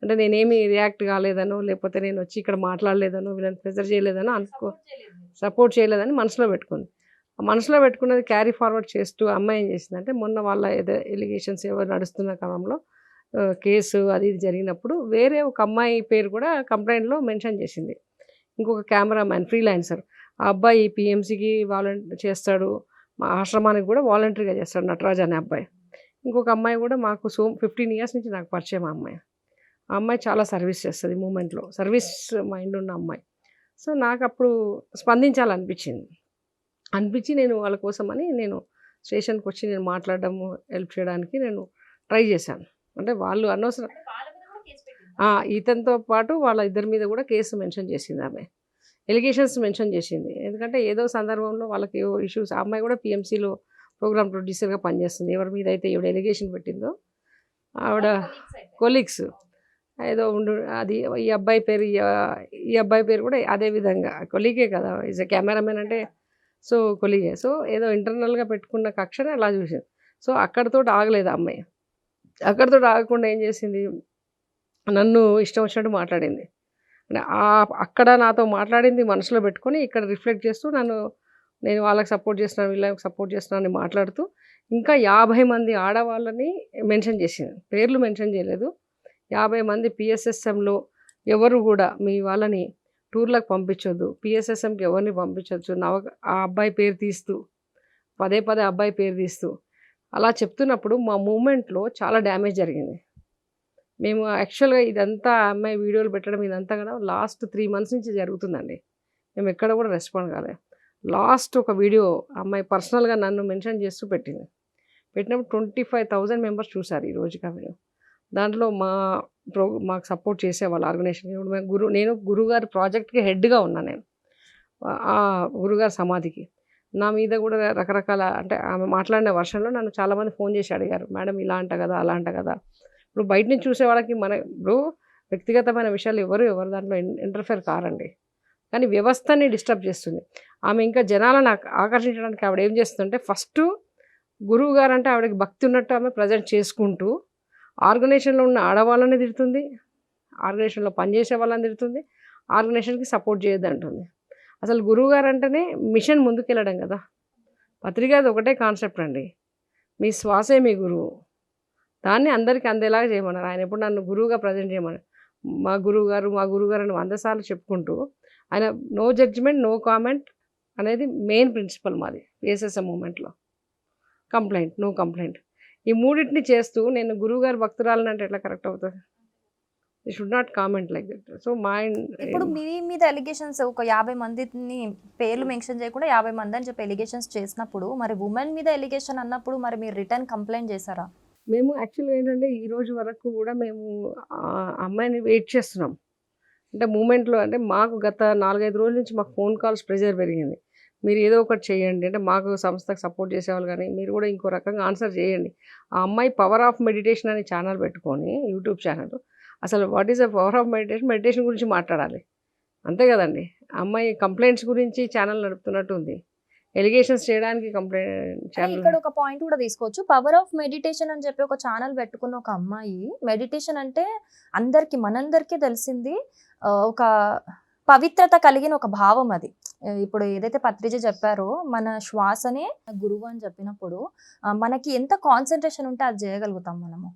అంటే నేనేమి రియాక్ట్ కాలేదనో, లేకపోతే నేను వచ్చి ఇక్కడ మాట్లాడలేదనో, వీళ్ళని ప్రెజర్ చేయలేదనో సపోర్ట్ చేయలేదని మనసులో పెట్టుకుంది. ఆ మనసులో పెట్టుకున్నది క్యారీ ఫార్వర్డ్ చేస్తూ అమ్మాయి ఏం చేసిందంటే, మొన్న వాళ్ళ ఏదో ఎలిగేషన్స్ ఏవో నడుస్తున్న క్రమంలో కేసు అది ఇది జరిగినప్పుడు వేరే ఒక అమ్మాయి పేరు కూడా కంప్లైంట్లో మెన్షన్ చేసింది. ఇంకొక కెమెరామ్యాన్ ఫ్రీలాన్సర్, ఆ అబ్బాయి పిఎంసీకి వాలంటీర్ చేస్తాడు, మా ఆశ్రమానికి కూడా వాలంటరీగా చేస్తాడు, నటరాజ్ అనే అబ్బాయి. ఇంకొక అమ్మాయి కూడా మాకు 15 ఇయర్స్ నుంచి నాకు పరిచయం. ఆ అమ్మాయి చాలా సర్వీస్ చేస్తుంది మూమెంట్లో, సర్వీస్ మైండ్ ఉన్న అమ్మాయి. సో నాకు అప్పుడు అనిపించి నేను వాళ్ళ కోసమని నేను స్టేషన్కి వచ్చి నేను మాట్లాడడము, హెల్ప్ చేయడానికి నేను ట్రై చేశాను. అంటే వాళ్ళు అనవసరం ఇతనితో పాటు వాళ్ళ ఇద్దరి మీద కూడా కేసు మెన్షన్ చేసింది ఆమె, ఎలిగేషన్స్ మెన్షన్ చేసింది. ఎందుకంటే ఏదో సందర్భంలో వాళ్ళకి ఏవో ఇష్యూస్, ఆ అమ్మాయి కూడా పిఎంసీలో ప్రోగ్రామ్ ప్రొడ్యూసర్గా పనిచేస్తుంది. ఎవరి మీద అయితే ఈవిడ ఎలిగేషన్ పెట్టిందో ఆవిడ కొలీగ్స్ ఏదో అది ఈ అబ్బాయి పేరు కూడా అదే విధంగా కొలీగే కదా, ఈజ్ ఎ కెమెరామెన్ అంటే, సో కొలీగే. సో ఏదో ఇంటర్నల్గా పెట్టుకున్న కక్షని అలా చూసింది. సో అక్కడితో ఆగలేదు ఆ అమ్మాయి. అక్కడితో ఆగకుండా ఏం చేసింది, నన్ను ఇష్టం వచ్చినట్టు మాట్లాడింది. అంటే అక్కడ నాతో మాట్లాడింది మనసులో పెట్టుకొని ఇక్కడ రిఫ్లెక్ట్ చేస్తూ నేను వాళ్ళకి సపోర్ట్ చేస్తున్నాను, వీళ్ళకి సపోర్ట్ చేస్తున్నాను అని మాట్లాడుతూ ఇంకా 50 మంది ఆడవాళ్ళని మెన్షన్ చేసింది. పేర్లు మెన్షన్ చేయలేదు. 50 మంది పిఎస్ఎస్ఎంలో ఎవరు కూడా మీ వాళ్ళని టూర్లకు పంపించొద్దు, పిఎస్ఎస్ఎంకి ఎవరిని పంపించవచ్చు, ఆ అబ్బాయి పేరు తీస్తూ పదే అబ్బాయి పేరు తీస్తూ అలా చెప్తున్నప్పుడు మా మూమెంట్లో చాలా డ్యామేజ్ జరిగింది. మేము యాక్చువల్గా ఇదంతా అమ్మాయి వీడియోలు పెట్టడం ఇదంతా కదా లాస్ట్ 3 months నుంచి జరుగుతుందండి. మేము ఎక్కడ కూడా రెస్పాండ్ కాలేదు. లాస్ట్ ఒక వీడియో అమ్మాయి పర్సనల్గా నన్ను మెన్షన్ చేస్తూ పెట్టినప్పుడు 25,000 మెంబర్స్ చూశారు ఈ రోజుకి ఆ వీడియో. దాంట్లో మాకు సపోర్ట్ చేసే వాళ్ళ ఆర్గనైజేషన్ నేను గురువుగారి ప్రాజెక్ట్కి హెడ్గా ఉన్నాను. నేను ఆ గురుగారి సమాధికి నా మీద కూడా రకరకాల అంటే ఆమె మాట్లాడిన వర్షన్లో నన్ను చాలామంది ఫోన్ చేసి అడిగారు, మేడం ఇలా అంట కదా అలా అంట కదా. ఇప్పుడు బయట నుంచి చూసే వాళ్ళకి ఇప్పుడు వ్యక్తిగతమైన విషయాలు ఎవరు దాంట్లో ఇంటర్ఫేర్ కారండి, కానీ వ్యవస్థని డిస్టర్బ్ చేస్తుంది. ఆమె ఇంకా జనాలను ఆకర్షించడానికి ఆవిడ ఏం చేస్తుందంటే, ఫస్ట్ గురువు గారు అంటే ఆవిడకి భక్తి ఉన్నట్టు ఆమె ప్రజెంట్ చేసుకుంటూ ఆర్గనైజేషన్లో ఉన్న ఆడవాళ్ళని తిడుతుంది, ఆర్గనైజేషన్లో పనిచేసే వాళ్ళని తిడుతుంది, ఆర్గనైజేషన్కి సపోర్ట్ చేయొద్దు అంటుంది. అసలు గురువు గారు అంటేనే మిషన్ ముందుకెళ్ళడం కదా. పత్రిక అది ఒకటే కాన్సెప్ట్ అండి, మీ శ్వాసే మీ గురువు, దాన్ని అందరికీ అందేలాగా చేయమన్నారు. ఆయన ఎప్పుడు నన్ను గురువుగా ప్రజెంట్ చేయమన్నారు. మా గురువు గారు అని 100 సార్లు చెప్పుకుంటూ ఆయన నో జడ్జిమెంట్ నో కామెంట్ అనేది మెయిన్ ప్రిన్సిపల్ మాది పిఎస్ఎస్ఎం మూమెంట్లో. కంప్లైంట్ నో కంప్లైంట్, ఈ మూడింటిని చేస్తూ నేను గురువుగారు భక్తురాలని అంటే ఎట్లా కరెక్ట్ అవుతుంది? They should not comment like that. So ఇప్పుడు మీ మీద ఎలిగేషన్స్ ఒక 50 మందిని పేర్లు మెన్షన్ చేయకుండా 50 మంది అని చెప్పి ఎలిగేషన్స్ చేసినప్పుడు, మరి ఉమెన్ మీద ఎలిగేషన్ అన్నప్పుడు మరి మీరు రిటర్న్ కంప్లైంట్ చేశారా? మేము యాక్చువల్గా ఏంటంటే ఈ రోజు వరకు కూడా మేము ఆ అమ్మాయిని వెయిట్ చేస్తున్నాం. అంటే మూమెంట్లో అంటే మాకు గత 4-5 రోజుల నుంచి మాకు ఫోన్ కాల్స్ ప్రెజర్ పెరిగింది. మీరు ఏదో ఒకటి చేయండి, అంటే మాకు సంస్థకు సపోర్ట్ చేసేవాళ్ళు కానీ మీరు కూడా ఇంకో రకంగా ఆన్సర్ చేయండి. ఆ అమ్మాయి పవర్ ఆఫ్ మెడిటేషన్ అనే ఛానల్ పెట్టుకొని, యూట్యూబ్ ఛానల్, అసలు what is the power of meditation, meditation గురించి మాట్లాడాలి అంతే కదండి. ఆ అమ్మాయి కంప్లైంట్స్ గురించి ఛానల్ నడుపుతున్నట్టు ఉంది, ఎలిగేషన్స్ చేయడానికి కంప్లైంట్ ఛానల్. ఇక్కడ ఒక పాయింట్ కూడా తీసుకోవచ్చు. పవర్ ఆఫ్ మెడిటేషన్ అని చెప్పి ఒక ఛానల్ పెట్టుకున్న ఒక అమ్మాయి, మెడిటేషన్ అంటే మనందరికీ తెలిసింది ఒక పవిత్రత కలిగిన ఒక భావం అది. ఇప్పుడు ఏదైతే పత్రిజ చెప్పారో మన శ్వాసనే గురువు అని చెప్పినప్పుడు మనకి ఎంత కాన్సన్ట్రేషన్ ఉంటే అది చేయగలుగుతాం మనము.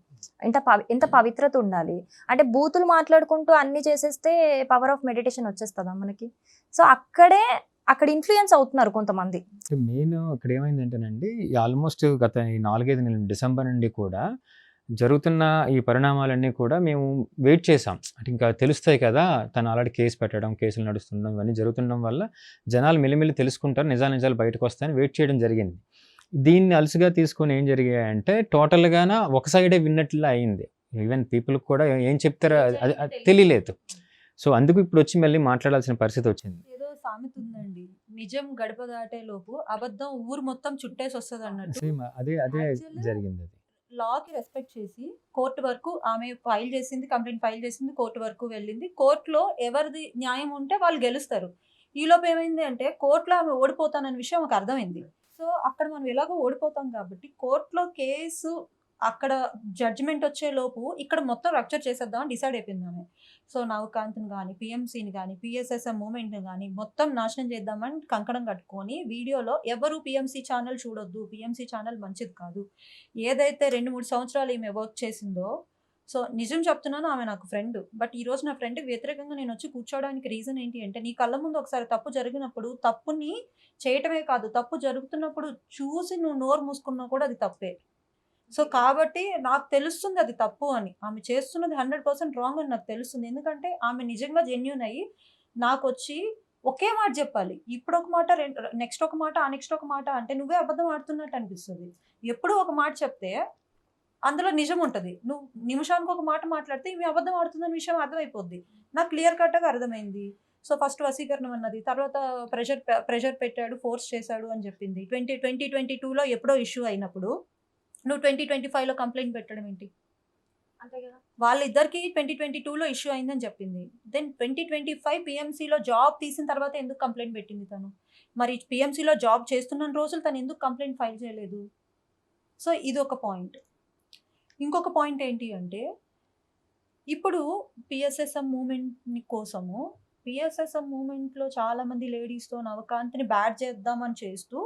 ఎంత పవిత్రత ఉండాలి అంటే బూతులు మాట్లాడుకుంటూ అన్ని చేసేస్తే పవర్ ఆఫ్ మెడిటేషన్ వచ్చేస్తుందా మనకి? సో అక్కడ ఇన్ఫ్లుయెన్స్ అవుతున్నారు కొంతమంది. మెయిన్ ఇక్కడ ఏమైందంటేనండి, ఆల్మోస్ట్ గత ఈ 4-5 నెలలు డిసెంబర్ నుండి కూడా జరుగుతున్న ఈ పరిణామాలన్నీ కూడా మేము వెయిట్ చేసాం. అంటే ఇంకా తెలుస్తాయి కదా, తను ఆల్రెడీ కేసు పెట్టడం, కేసులు నడుస్తుండడం, ఇవన్నీ జరుగుతుండడం వల్ల జనాలు మెల్లిమెల్లి తెలుసుకుంటారు, నిజాలు బయటకు వస్తాయని వెయిట్ చేయడం జరిగింది. దీన్ని అలసిగా తీసుకొని ఏం జరిగాయంటే టోటల్గాన ఒక సైడే విన్నట్లా అయింది. ఈవెన్ పీపుల్కి కూడా ఏం చెప్తారో అది తెలియలేదు. సో అందుకు ఇప్పుడు వచ్చి మళ్ళీ మాట్లాడాల్సిన పరిస్థితి వచ్చింది. ఏదో సామెత ఉందండి, నిజం గడప దాటే లోపు అబద్ధం ఊరు మొత్తం చుట్టేసి వస్తుంది అన్నట్టు. సేమ్ అదే Actually, జరిగింది. అది లాకి రెస్పెక్ట్ చేసి కోర్టు వరకు ఆమె కంప్లైంట్ ఫైల్ చేసింది, కోర్టు వరకు వెళ్ళింది. కోర్టులో ఎవరిది న్యాయం ఉంటే వాళ్ళు గెలుస్తారు. ఈలోపు ఏమైంది అంటే కోర్టులో ఆమె ఓడిపోతానన్న విషయం మాకు అర్థమైంది. సో అక్కడ మనం ఎలాగో ఓడిపోతాం కాబట్టి కోర్టులో కేసు అక్కడ జడ్జిమెంట్ వచ్చే లోపు ఇక్కడ మొత్తం రప్చర్ చేసేద్దామని డిసైడ్ అయిపోయింది ఆమె. సో నవకాంత్ని కానీ, పిఎంసీని కానీ, పిఎస్ఎస్ఎం మూమెంట్ని కానీ మొత్తం నాశనం చేద్దామని కంకణం కట్టుకొని వీడియోలో ఎవరు పిఎంసీ ఛానల్ చూడొద్దు, పిఎంసీ ఛానల్ మంచిది కాదు, ఏదైతే 2-3 సంవత్సరాలు ఈమె వర్క్ చేసిందో. సో నిజం చెప్తున్నాను, ఆమె నాకు ఫ్రెండ్. బట్ ఈ రోజు నా ఫ్రెండ్కి వ్యతిరేకంగా నేను వచ్చి కూర్చోవడానికి రీజన్ ఏంటి అంటే, నీ కళ్ళ ముందు ఒకసారి తప్పు జరిగినప్పుడు తప్పుని చేయటమే కాదు, తప్పు జరుగుతున్నప్పుడు చూసి నువ్వు నోరు మూసుకున్నా కూడా అది తప్పే. సో కాబట్టి నాకు తెలుస్తుంది అది తప్పు అని, ఆమె చేస్తున్నది 100% రాంగ్ అని నాకు తెలుస్తుంది. ఎందుకంటే ఆమె నిజంగా జెన్యూన్ అయ్యి నాకు వచ్చి ఒకే మాట చెప్పాలి. ఇప్పుడు ఒక మాట, నెక్స్ట్ ఒక మాట, ఆ నెక్స్ట్ ఒక మాట అంటే నువ్వే అబద్ధం ఆడుతున్నట్టు అనిపిస్తుంది. ఎప్పుడు ఒక మాట చెప్తే అందులో నిజం ఉంటుంది. నువ్వు నిమిషానికి ఒక మాట మాట్లాడితే ఇవి అబద్ధం ఆడుతుందన్న విషయం అర్థమైపోద్ది. నాకు క్లియర్ కట్గా అర్థమైంది. సో ఫస్ట్ వశీకరణం అన్నది, తర్వాత ప్రెషర్ పెట్టాడు, ఫోర్స్ చేశాడు అని చెప్పింది. 2022లో ఎప్పుడో ఇష్యూ అయినప్పుడు నువ్వు 2025లో కంప్లైంట్ పెట్టడం ఏంటి? అంతే కదా, వాళ్ళిద్దరికి 2022లో ఇష్యూ అయిందని చెప్పింది. దెన్ 2025 పిఎంసీలో జాబ్ తీసిన తర్వాత ఎందుకు కంప్లైంట్ పెట్టింది తను? మరి పిఎంసీలో జాబ్ చేస్తున్న రోజులు తను ఎందుకు కంప్లైంట్ ఫైల్ చేయలేదు? సో ఇది ఒక పాయింట్. ఇంకొక పాయింట్ ఏంటి అంటే, ఇప్పుడు పిఎస్ఎస్ఎం మూమెంట్ కోసము, పిఎస్ఎస్ఎం మూమెంట్లో చాలామంది లేడీస్తో నవకాంత్ని బ్యాడ్ చేద్దామని చేస్తూ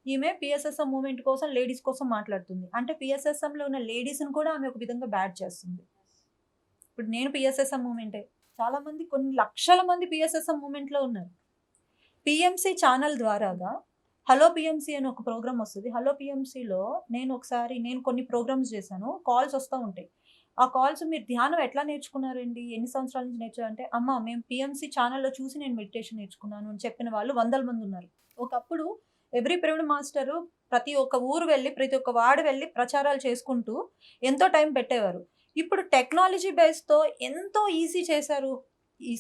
ఈమె పిఎస్ఎస్ఎం మూమెంట్ కోసం, లేడీస్ కోసం మాట్లాడుతుంది. అంటే పిఎస్ఎస్ఎంలో ఉన్న లేడీస్ని కూడా ఆమె ఒక విధంగా బ్యాడ్ చేస్తుంది. ఇప్పుడు నేను పిఎస్ఎస్ఎం మూమెంటే, చాలామంది కొన్ని లక్షల మంది పిఎస్ఎస్ఎం మూమెంట్లో ఉన్నారు. పిఎంసీ ఛానల్ ద్వారాగా హలో పిఎంసీ అని ఒక ప్రోగ్రామ్ వస్తుంది. హలో పిఎంసీలో నేను కొన్ని ప్రోగ్రామ్స్ చేశాను, కాల్స్ వస్తూ ఉంటాయి. ఆ కాల్స్, మీరు ధ్యానం ఎట్లా నేర్చుకున్నారండి, ఎన్ని సంవత్సరాల నుంచి నేర్చుకుంటే, అమ్మ మేము పిఎంసీ ఛానల్లో చూసి నేను మెడిటేషన్ నేర్చుకున్నాను అని చెప్పిన వాళ్ళు 100 మంది ఉన్నారు. ఒకప్పుడు ఎవ్రీ పిరమిడ్ మాస్టరు ప్రతి ఒక్క ఊరు వెళ్ళి, ప్రతి ఒక్క వాడు వెళ్ళి ప్రచారాలు చేసుకుంటూ ఎంతో టైం పెట్టేవారు. ఇప్పుడు టెక్నాలజీ బేస్తో ఎంతో ఈజీ చేశారు ఈ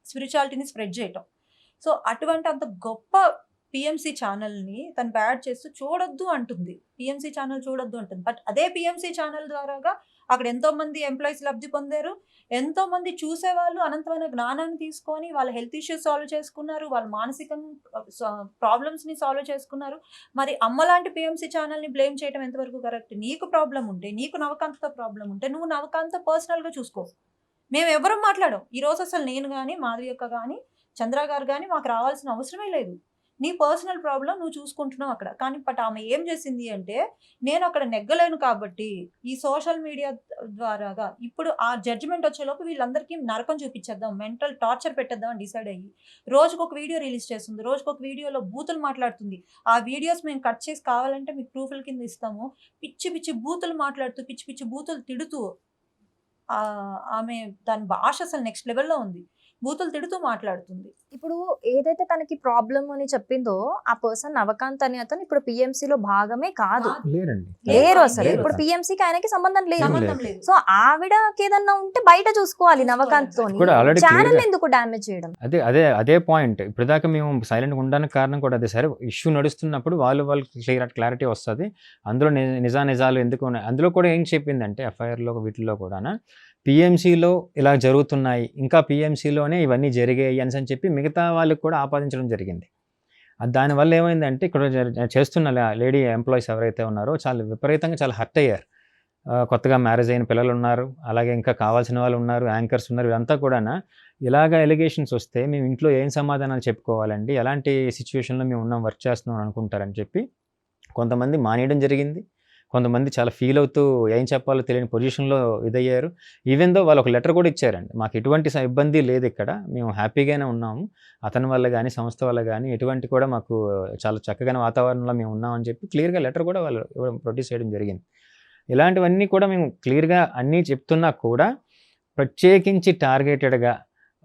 స్పిరిచువాలిటీని స్ప్రెడ్ చేయటం. సో అటువంటి అంత గొప్ప పిఎంసీ ఛానల్ని తను బ్యాడ్ చేస్తూ చూడొద్దు అంటుంది, పిఎంసీ ఛానల్ చూడొద్దు అంటుంది. బట్ అదే పిఎంసీ ఛానల్ ద్వారాగా అక్కడ ఎంతో మంది ఎంప్లాయీస్ లబ్ధి పొందారు, ఎంతో మంది చూసేవాళ్ళు అనంతమైన జ్ఞానాన్ని తీసుకొని వాళ్ళ హెల్త్ ఇష్యూస్ సాల్వ్ చేసుకున్నారు, వాళ్ళ మానసిక ప్రాబ్లమ్స్ని సాల్వ్ చేసుకున్నారు. మరి అమ్మ లాంటి పిఎంసి ఛానల్ని బ్లేమ్ చేయడం ఎంతవరకు కరెక్ట్? నీకు ప్రాబ్లం ఉంటే, నీకు నవకాంతతో ప్రాబ్లం ఉంటే నువ్వు నవకాంత పర్సనల్గా చూసుకో. మేము ఎవరం మాట్లాడం ఈరోజు. అసలు నేను కానీ, మాధవి అక్క కానీ, చంద్ర గారు కానీ మాకు రావాల్సిన అవసరమే లేదు. నీ పర్సనల్ ప్రాబ్లం నువ్వు చూసుకుంటున్నావు అక్కడ. కానీ బట్ ఆమె ఏం చేసింది అంటే, నేను అక్కడ నెగ్గలేను కాబట్టి ఈ సోషల్ మీడియా ద్వారాగా ఇప్పుడు ఆ జడ్జిమెంట్ వచ్చేలోపు వీళ్ళందరికీ నరకం చూపించేద్దాం, మెంటల్ టార్చర్ పెట్టేద్దాం అని డిసైడ్ అయ్యి రోజుకు ఒక వీడియో రిలీజ్ చేస్తుంది, రోజుకు ఒక వీడియోలో బూతులు మాట్లాడుతుంది. ఆ వీడియోస్ మేము కట్ చేసి కావాలంటే మీకు ప్రూఫ్ల కింద ఇస్తాము. పిచ్చి పిచ్చి బూతులు మాట్లాడుతూ, పిచ్చి పిచ్చి బూతులు తిడుతూ, ఆమె దాని భాష అసలు నెక్స్ట్ లెవెల్లో ఉంది. బూతులు తిడుతూ మాట్లాడుతుంది. ఇప్పుడు ఏదైతే తనకి ప్రాబ్లం అని చెప్పిందో ఆ పర్సన్ నవకాంత్ అనే అతను ఇప్పుడు PMC లో భాగమే కాదు, లేరండి. లేరు అసలు. లేరు. ఇప్పుడు PMCకి ఆయనకి సంబంధం లేదు. సంబంధం లేదు. సో ఆవిడకి ఏదన్నా ఉంటే బయట చూసుకోవాలి నవకాంత్ తోని. కూడా already ఛానల్ clear గా- ఎందుకు డ్యామేజ్ చేయడం? అదే పాయింట్. ఇప్పుడు దాకా మేము సైలెంట్గా ఉండడానికి కారణం కూడా అదే. సరే, ఇష్యూ నడుస్తున్నప్పుడు వాళ్ళకి క్లారిటీ వస్తుంది, అందులో నిజాలు ఎందుకు ఉన్నాయి. అందులో కూడా ఏం చెప్పిందంటే ఎఫ్ఐఆర్లో వీటిల్లో కూడా PMCలో ఇలా జరుగుతున్నాయి, ఇంకా PMCలోనే ఇవన్నీ జరిగాయి అని చెప్పి మిగతా వాళ్ళకి కూడా ఆపాదించడం జరిగింది. దానివల్ల ఏమైందంటే ఇక్కడ చేస్తున్న లేడీ ఎంప్లాయీస్ ఎవరైతే ఉన్నారో చాలా విపరీతంగా చాలా హర్ట్ అయ్యారు. కొత్తగా మ్యారేజ్ అయిన పిల్లలు ఉన్నారు, అలాగే ఇంకా కావాల్సిన వాళ్ళు ఉన్నారు, యాంకర్స్ ఉన్నారు. వీళ్ళంతా కూడా ఇలాగ ఎలిగేషన్స్ వస్తే మేము ఇంట్లో ఏం సమాధానాలు చెప్పుకోవాలండి, ఎలాంటి సిచ్యువేషన్లో మేము ఉన్నాం, వర్క్ చేస్తున్నాం అనుకుంటారని చెప్పి కొంతమంది మానేయడం జరిగింది. కొంతమంది చాలా ఫీల్ అవుతూ ఏం చెప్పాలో తెలియని పొజిషన్లో ఇదయ్యారు. ఈవెన్ దో వాళ్ళు ఒక లెటర్ కూడా ఇచ్చారండి, మాకు ఎటువంటి ఇబ్బంది లేదు, ఇక్కడ మేము హ్యాపీగానే ఉన్నాము, అతని వల్ల కానీ సంస్థ వల్ల కానీ ఎటువంటి కూడా మాకు చాలా చక్కగానే వాతావరణంలో మేము ఉన్నామని చెప్పి క్లియర్గా లెటర్ కూడా వాళ్ళు ప్రొడ్యూస్ చేయడం జరిగింది. ఇలాంటివన్నీ కూడా మేము క్లియర్గా అన్నీ చెప్తున్నా కూడా ప్రత్యేకించి టార్గెటెడ్గా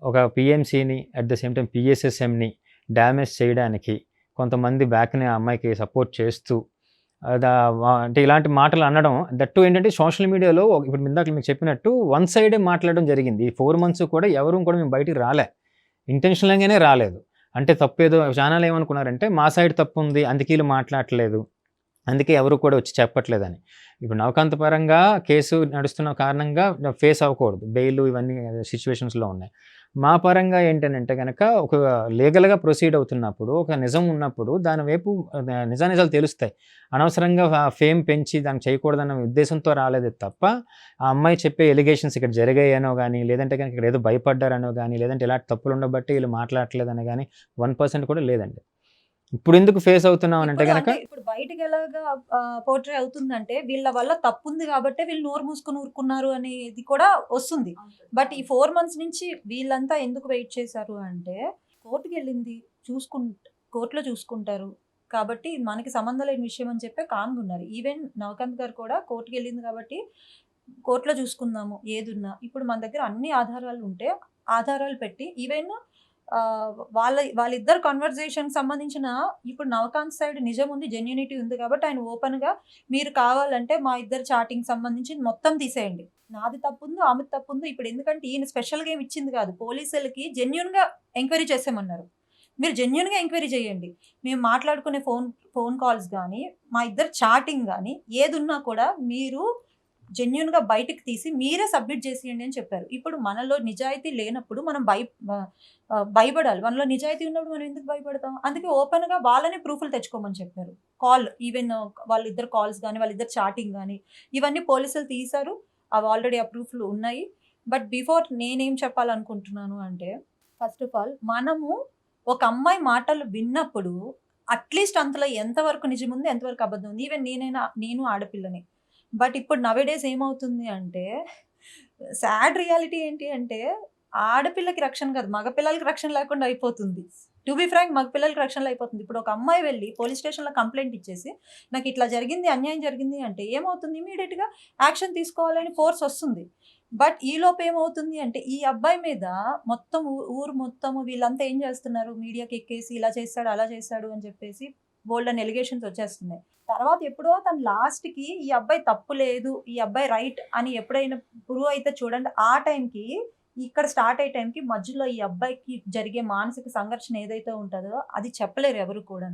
ఒక PMCని అట్ ద సేమ్ టైం PSSMని డ్యామేజ్ చేయడానికి కొంతమంది బ్యాక్ని ఆ అమ్మాయికి సపోర్ట్ చేస్తూ అంటే ఇలాంటి మాటలు అనడం, దట్టు ఏంటంటే సోషల్ మీడియాలో ఇప్పుడు ఇందాక మీకు చెప్పినట్టు వన్ సైడే మాట్లాడడం జరిగింది. ఈ 4 months కూడా ఎవరు కూడా మేము బయటికి రాలే, ఇంటెన్షనల్గానే రాలేదు. అంటే తప్పేదో ఛానల్ ఏమనుకున్నారంటే మా సైడ్ తప్పు ఉంది అందుకే వీళ్ళు మాట్లాడట్లేదు, అందుకే ఎవరు కూడా వచ్చి చెప్పట్లేదని. ఇప్పుడు నవకాంత పరంగా కేసు నడుస్తున్న కారణంగా ఫేస్ అవ్వకూడదు, బెయిల్ ఇవన్నీ సిచ్యువేషన్స్లో ఉన్నాయి. మా పరంగా ఏంటంటే కనుక ఒక లీగల్గా ప్రొసీడ్ అవుతున్నప్పుడు ఒక నిజం ఉన్నప్పుడు దాని వైపు నిజాలు తెలుస్తాయి. అనవసరంగా ఫేమ్ పెంచి దాన్ని చేయకూడదన్న ఉద్దేశంతో రాలేదు తప్ప ఆ అమ్మాయి చెప్పే ఎలిగేషన్స్ ఇక్కడ జరిగాయనో కానీ, లేదంటే కనుక ఇక్కడ ఏదో భయపడ్డారనో కానీ, లేదంటే ఇలాంటి తప్పులు ఉండబట్టి వీళ్ళు మాట్లాడట్లేదని కానీ 1% కూడా లేదండి. ఇప్పుడు ఎందుకు ఫేస్ అవుతున్నాం అని అంటే కనుక ఇప్పుడు బయటకు ఎలాగా పోర్ట్రే అవుతుందంటే వీళ్ళ వల్ల తప్పుంది కాబట్టి వీళ్ళు నోరు మూసుకొని ఊరుకున్నారు అనేది కూడా వస్తుంది. బట్ ఈ 4 months నుంచి వీళ్ళంతా ఎందుకు వెయిట్ చేశారు అంటే, కోర్టుకి వెళ్ళింది కోర్టులో చూసుకుంటారు కాబట్టి మనకి సంబంధం లేని విషయం అని చెప్పి కామ్గా ఉన్నారు. ఈవెన్ నవకాంత్ గారు కూడా కోర్టుకి వెళ్ళింది కాబట్టి కోర్టులో చూసుకుందాము ఏదున్నా. ఇప్పుడు మన దగ్గర అన్ని ఆధారాలు ఉంటే ఆధారాలు పెట్టి ఈవెన్ వాళ్ళిద్దరు కన్వర్జేషన్ సంబంధించిన ఇప్పుడు నవకాంత్ సైడ్ నిజం ఉంది, జెన్యూనిటీ ఉంది కాబట్టి ఆయన ఓపెన్గా మీరు కావాలంటే మా ఇద్దరు చాటింగ్ సంబంధించి మొత్తం తీసేయండి, నాది తప్పుందో ఆమెది తప్పుందో. ఇప్పుడు ఎందుకంటే ఈయన స్పెషల్గా ఏమి ఇచ్చింది కాదు, పోలీసులకి జెన్యూన్గా ఎంక్వైరీ చేసామన్నారు. మీరు జెన్యూన్గా ఎంక్వైరీ చేయండి, మేము మాట్లాడుకునే ఫోన్ కాల్స్ కానీ మా ఇద్దరు చాటింగ్ కానీ ఏదున్నా కూడా మీరు జెన్యూన్గా బయటకు తీసి మీరే సబ్మిట్ చేసేయండి అని చెప్పారు. ఇప్పుడు మనలో నిజాయితీ లేనప్పుడు మనం భయపడాలి, మనలో నిజాయితీ ఉన్నప్పుడు మనం ఎందుకు భయపడతాం? అందుకే ఓపెన్గా వాళ్ళని ప్రూఫ్లు తెచ్చుకోమని చెప్పారు. ఈవెన్ వాళ్ళిద్దరు కాల్స్ కానీ వాళ్ళిద్దరు చాటింగ్ కానీ ఇవన్నీ పోలీసులు తీశారు, అవి ఆల్రెడీ ఆ ప్రూఫ్లు ఉన్నాయి. బట్ బిఫోర్ నేనేం చెప్పాలనుకుంటున్నాను అంటే, ఫస్ట్ ఆఫ్ ఆల్ మనము ఒక అమ్మాయి మాటలు విన్నప్పుడు అట్లీస్ట్ అంతలో ఎంతవరకు నిజం ఉంది ఎంతవరకు అబద్ధం ఉంది. ఈవెన్ నేను ఆడపిల్లని. బట్ ఇప్పుడు నవేడేస్ ఏమవుతుంది అంటే, సాడ్ రియాలిటీ ఏంటి అంటే ఆడపిల్లకి రక్షణ కాదు మగపిల్లలకి రక్షణ లేకుండా అయిపోతుంది. టు బి ఫ్రాంక్ మగపిల్లలకి రక్షణ అయిపోతుంది. ఇప్పుడు ఒక అమ్మాయి వెళ్ళి పోలీస్ స్టేషన్లో కంప్లైంట్ ఇచ్చేసి నాకు ఇట్లా జరిగింది, అన్యాయం జరిగింది అంటే ఏమవుతుంది, ఇమీడియట్గా యాక్షన్ తీసుకోవాలని ఫోర్స్ వస్తుంది. బట్ ఈలోపు ఏమవుతుంది అంటే ఈ అబ్బాయి మీద మొత్తం ఊరు మొత్తము వీళ్ళంతా ఏం చేస్తున్నారు, మీడియాకి ఎక్కేసి ఇలా చేశాడు అలా చేశాడు అని చెప్పేసి బోల్డ్ అని ఎలిగేషన్స్ వచ్చేస్తున్నాయి. తర్వాత ఎప్పుడో తను లాస్ట్కి ఈ అబ్బాయి తప్పు లేదు, ఈ అబ్బాయి రైట్ అని ఎప్పుడైనా ప్రూవ్ అయితే చూడండి, ఆ టైంకి ఇక్కడ స్టార్ట్ అయ్యే టైంకి మధ్యలో ఈ అబ్బాయికి జరిగే మానసిక సంఘర్షణ ఏదైతే ఉంటుందో అది చెప్పలేరు ఎవరు కూడా.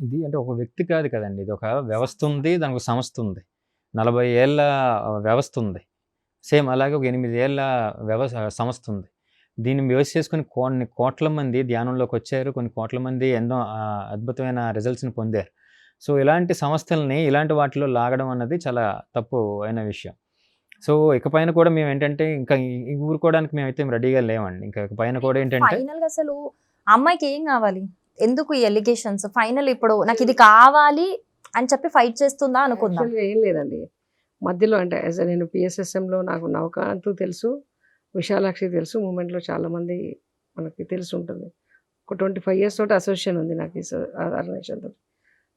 ఇది అంటే ఒక వ్యక్తి కాదు కదండి, ఇది ఒక వ్యవస్థ ఉంది, దానికి ఒక సంస్థ ఉంది. 40 ఏళ్ళ వ్యవస్థ ఉంది. సేమ్ అలాగే ఒక 8 ఏళ్ళ సంస్థ ఉంది. దీన్ని బేస్ చేసుకొని కొన్ని కోట్ల మంది ధ్యానంలోకి వచ్చారు. కొన్ని కోట్ల మంది ఎన్నో అద్భుతమైన రిజల్ట్స్‌ని పొందారు. సో, ఇలాంటి సంస్థల్ని ఇలాంటి వాటిలో లాగడం అన్నది చాలా తప్పు అయిన విషయం. సో, ఇకపైన కూడా మేమేంటంటే ఇంకా ఊరుకోవడానికి మేమైతే రెడీగా లేమండి. ఇంకా ఇకపైన కూడా ఏంటంటే ఫైనల్‌గా అసలు ఆ అమ్మాయికి ఏం కావాలి? ఎందుకు ఈ ఎలిగేషన్స్? ఫైనల్ ఇప్పుడు నాకు ఇది కావాలి అని చెప్పి ఫైట్ చేస్తుందా అనుకుందాం. యాక్చువల్‌గా ఏం లేదండి. మధ్యలో అంటే నేను పిఎస్ఎస్ఎంలో నాకు నవకాంత్ తెలుసు, విశాలాక్షి తెలుసు. మూవ్‌మెంట్‌లో చాలామంది మనకి తెలిసి ఉంటుంది. ఒక 25 ఇయర్స్ తోటి అసోసియేషన్ ఉంది నాకు ఈ ఆర్గనైజేషన్‌తో.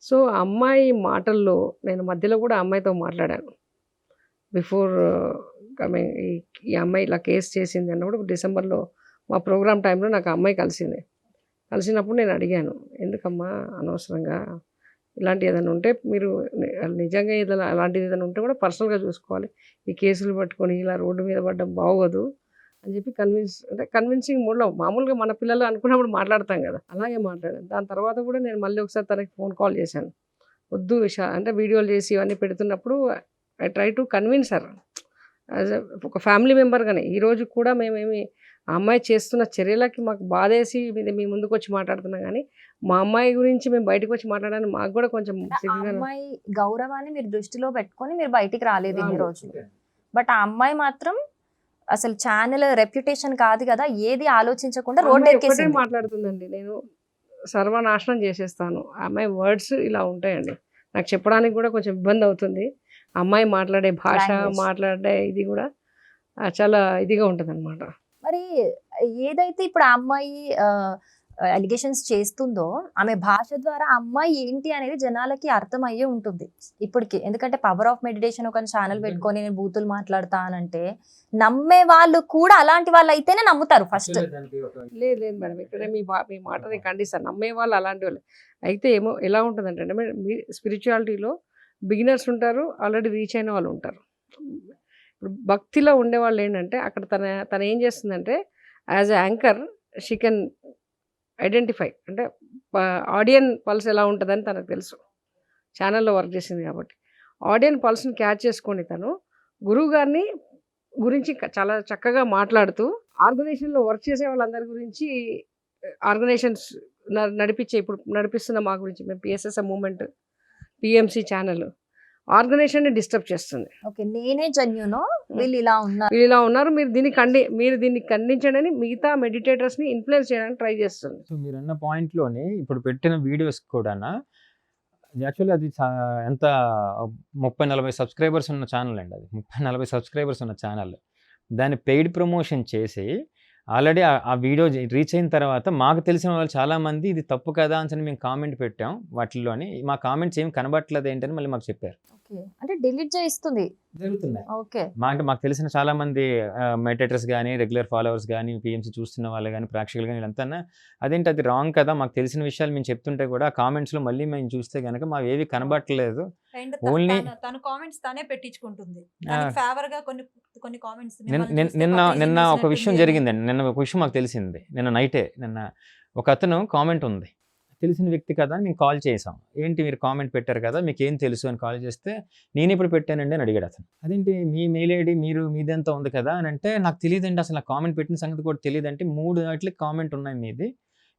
సో, ఆ అమ్మాయి మాటల్లో నేను మధ్యలో కూడా ఆ అమ్మాయితో మాట్లాడాను. బిఫోర్ కమింగ్ ఈ అమ్మాయి ఇలా కేసు చేసింది అన్నప్పుడు డిసెంబర్లో మా ప్రోగ్రామ్ టైంలో నాకు ఆ అమ్మాయి కలిసింది. కలిసినప్పుడు నేను అడిగాను, ఎందుకమ్మా అనవసరంగా ఇలాంటి ఏదైనా ఉంటే మీరు నిజంగా ఏదైనా అలాంటిది ఏదైనా ఉంటే కూడా పర్సనల్గా చూసుకోవాలి. ఈ కేసులు పట్టుకొని ఇలా రోడ్డు మీద పడడం బాగోదు అని చెప్పి కన్విన్సింగ్ మూడ్లో మామూలుగా మన పిల్లలు అనుకున్నప్పుడు మాట్లాడతాం కదా, అలాగే మాట్లాడాను. దాని తర్వాత కూడా నేను మళ్ళీ ఒకసారి తనకి ఫోన్ కాల్ చేశాను. వద్దు అంటే వీడియోలు చేసి ఇవన్నీ పెడుతున్నప్పుడు I try to convince her as ఒక ఫ్యామిలీ మెంబర్గానే. ఈరోజు కూడా మేమేమి ఆ అమ్మాయి చేస్తున్న చర్యలకి మాకు బాధేసి మీ ముందుకు వచ్చి మాట్లాడుతున్నాం, కానీ మా అమ్మాయి గురించి మేము బయటకు వచ్చి మాట్లాడడానికి మాకు కూడా కొంచెం ఆ అమ్మాయి గౌరవాన్ని మీరు దృష్టిలో పెట్టుకొని మీరు బయటికి రాలేదు ఇన్ని రోజులు. బట్ ఆ అమ్మాయి మాత్రం అసలు ఛానల్ రెప్యుటేషన్ కాదు కదా, ఏది ఆలోచించకుండా రోడ్ ఎక్కేసి మాట్లాడుతుందండి. నేను సర్వనాశనం చేసేస్తాను. ఆ అమ్మాయి వర్డ్స్ ఇలా ఉంటాయండి. నాకు చెప్పడానికి కూడా కొంచెం ఇబ్బంది అవుతుంది. అమ్మాయి మాట్లాడే భాష, మాట్లాడే ఇది కూడా చాలా ఇదిగా ఉంటుంది అనమాట. మరి ఏదైతే ఇప్పుడు ఆ అమ్మాయి అలిగేషన్స్ చేస్తుందో ఆమె భాష ద్వారా ఆ అమ్మాయి ఏంటి అనేది జనాలకి అర్థం అయ్యే ఉంటుంది ఇప్పటికి. ఎందుకంటే పవర్ ఆఫ్ మెడిటేషన్ ఒక ఛానల్ పెట్టుకొని నేను బూతులు మాట్లాడతానంటే నమ్మే వాళ్ళు కూడా అలాంటి వాళ్ళు అయితేనే నమ్ముతారు ఫస్ట్. లేదు లేదు మేడం, ఇక్కడ మీ మాటని ఖండిస్తాను. నమ్మే వాళ్ళు అలాంటి వాళ్ళు అయితే ఏమో ఎలా ఉంటుందంటే మేడం, మీ స్పిరిచువాలిటీలో బిగినర్స్ ఉంటారు, ఆల్రెడీ రీచ్ అయిన వాళ్ళు ఉంటారు. ఇప్పుడు భక్తిలో ఉండేవాళ్ళు ఏంటంటే అక్కడ తన ఏం చేస్తుందంటే as a anchor she can identify, అంటే ఆడియన్ పల్స్ ఎలా ఉంటుందని తనకు తెలుసు. ఛానల్లో వర్క్ చేసింది కాబట్టి ఆడియన్ పల్స్ని క్యాచ్ చేసుకొని తను గురువు గారిని గురించి చాలా చక్కగా మాట్లాడుతూ ఆర్గనైజేషన్లో వర్క్ చేసే వాళ్ళందరి గురించి, ఆర్గనైజేషన్స్ ఇప్పుడు నడిపిస్తున్న మా గురించి, మేము PSSM movement PMC channel organization disturb చేస్తుంది. ఓకే, నేనే జెన్యూనో వీళ్ళు ఇలా ఉన్నారు, మీరు దీన్ని ఖండించండి మిగతా మెడిటేటర్స్ని ఇన్ఫ్లుయెన్స్ చేయడానికి ట్రై చేస్తుంది. సో, మీరన్న పాయింట్లోనే ఇప్పుడు పెట్టిన వీడియోస్ కూడా యాక్చువల్లీ అది ఎంత 30-40 సబ్స్క్రైబర్స్ ఉన్న ఛానల్ అండి. అది 30-40 సబ్స్క్రైబర్స్ ఉన్న ఛానల్. దాన్ని పెయిడ్ ప్రమోషన్ చేసి ఆల్రెడీ ఆ వీడియో రీచ్ అయిన తర్వాత మాకు తెలిసిన వాళ్ళు చాలామంది ఇది తప్పు కదా అని మేము కామెంట్ పెట్టాం వాటిల్లోని. మా కామెంట్స్ ఏమి కనబట్టలేదు ఏంటని మళ్ళీ మాకు చెప్పారు. అంటే డిలీట్ చేస్తుంది జరుగుతున్నాయి. ఓకే, మాకు తెలిసిన చాలామంది మెడిటేటర్స్ కానీ, రెగ్యులర్ ఫాలోవర్స్ కానీ, పిఎంసి చూస్తున్న వాళ్ళు కానీ, ప్రేక్షకులు కానీ వీళ్ళంతా అదేంటి అది రాంగ్ కదా, మాకు తెలిసిన విషయాలు మేము చెప్తుంటే కూడా కామెంట్స్లో మళ్ళీ మేము చూస్తే కనుక మాకు ఏవి కనబట్టలేదు. ఓన్లీ తన కామెంట్స్ తానే పెట్టించుకుంటుంది. నిన్న ఒక విషయం జరిగిందండి. నిన్న ఒక విషయం మాకు తెలిసింది. నిన్న ఒక అతను కామెంట్ ఉంది, తెలిసిన వ్యక్తి కదా అని మేము కాల్ చేసాం. ఏంటి మీరు కామెంట్ పెట్టారు కదా, మీకు ఏం తెలుసు అని కాల్ చేస్తే నేను ఇప్పుడు పెట్టానండి అని అడిగాడు అతను. అదేంటి మీ మెయిల్ ఐడి మీదంతా ఉంది కదా అని అంటే, నాకు తెలియదండి అసలు నాకు కామెంట్ పెట్టిన సంగతి కూడా తెలియదు అంటే, 3 వాటికి కామెంట్ ఉన్నాయి మీది,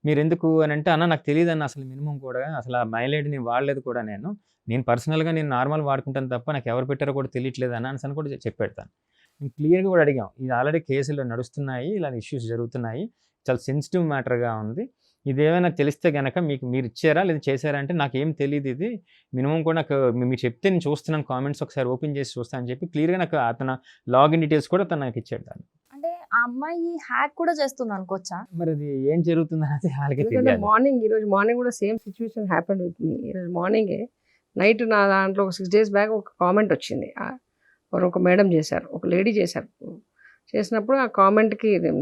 మీరు ఎందుకు అని అంటే, అన్న నాకు తెలియదన్న అసలు మినిమం కూడా అసలు ఆ మెయిల్ ఐడి నేను వాడలేదు కూడా, నేను పర్సనల్గా నేను నార్మల్ వాడుకుంటాను తప్ప నాకు ఎవరు పెట్టారో కూడా తెలియట్లేదు అని కూడా చెప్పాడు తను. మేము క్లియర్గా కూడా అడిగాం, ఇది ఆల్రెడీ కేసులు నడుస్తున్నాయి, ఇలాంటి ఇష్యూస్ జరుగుతున్నాయి, చాలా సెన్సిటివ్ మ్యాటర్గా ఉంది, ఇదేమైనా తెలిస్తే కనుక మీరు ఇచ్చారా లేదా చేశారా అంటే నాకేం తెలియదు, ఇది మినిమం కూడా నాకు మీరు చెప్తే నేను చూస్తున్నాను కామెంట్స్ ఒకసారి ఓపెన్ చేసి చూస్తాను అని చెప్పి క్లియర్గా నాకు అతను లాగిన్ డీటెయిల్స్ కూడా తను నాకు ఇచ్చాడు. దాన్ని అంటే ఆ అమ్మాయి హ్యాక్ కూడా చేస్తుంది అనుకోవచ్చా? మరి అది ఏం జరుగుతుంది అనేది వాళ్ళకి ఈరోజు మార్నింగ్ కూడా same situation happened with me. ఈరోజు మార్నింగే నైట్ నా దాంట్లో ఒక 6 days బ్యాక్ ఒక కామెంట్ వచ్చింది. ఒక మేడం చేశారు, ఒక లేడీ చేశారు. చేసినప్పుడు ఆ కామెంట్కి నేను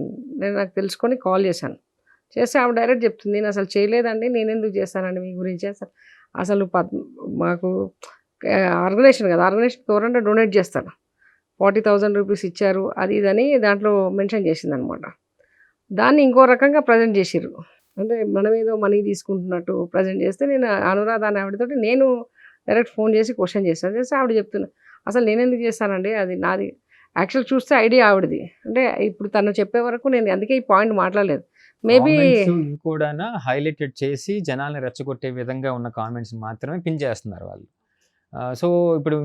నాకు తెలుసుకొని కాల్ చేశాను. చేస్తే ఆమె డైరెక్ట్ చెప్తుంది, నేను అసలు చేయలేదండి, నేను ఎందుకు చేస్తానండి మీ గురించి, అసలు మాకు ఆర్గనైజేషన్ కదా, ఆర్గనైజేషన్ ఎవరంటే డొనేట్ చేస్తాను, 40,000 రూపీస్ ఇచ్చారు అది ఇదని దాంట్లో మెన్షన్ చేసింది అనమాట. దాన్ని ఇంకో రకంగా ప్రజెంట్ చేసిర్రు, అంటే మనం ఏదో మనీ తీసుకుంటున్నట్టు ప్రజెంట్ చేస్తే, నేను అనురాధ అనే ఆవిడతోటి నేను డైరెక్ట్ ఫోన్ చేసి క్వశ్చన్ చేస్తాను. చేస్తే ఆవిడ చెప్తున్నా అసలు నేనెందుకు చేస్తానండి, అది నాది. యాక్చువల్ చూస్తే ఐడియా ఆవిడది. అంటే ఇప్పుడు తను చెప్పే వరకు నేను అందుకే ఈ పాయింట్ మాట్లాడలేదు. మేబీ కామెంట్స్ కూడా హైలైటెడ్ చేసి జనాల్ని రెచ్చగొట్టే విధంగా ఉన్న కామెంట్స్ మాత్రమే పిన్ చేస్తున్నారు వాళ్ళు. సో, ఇప్పుడు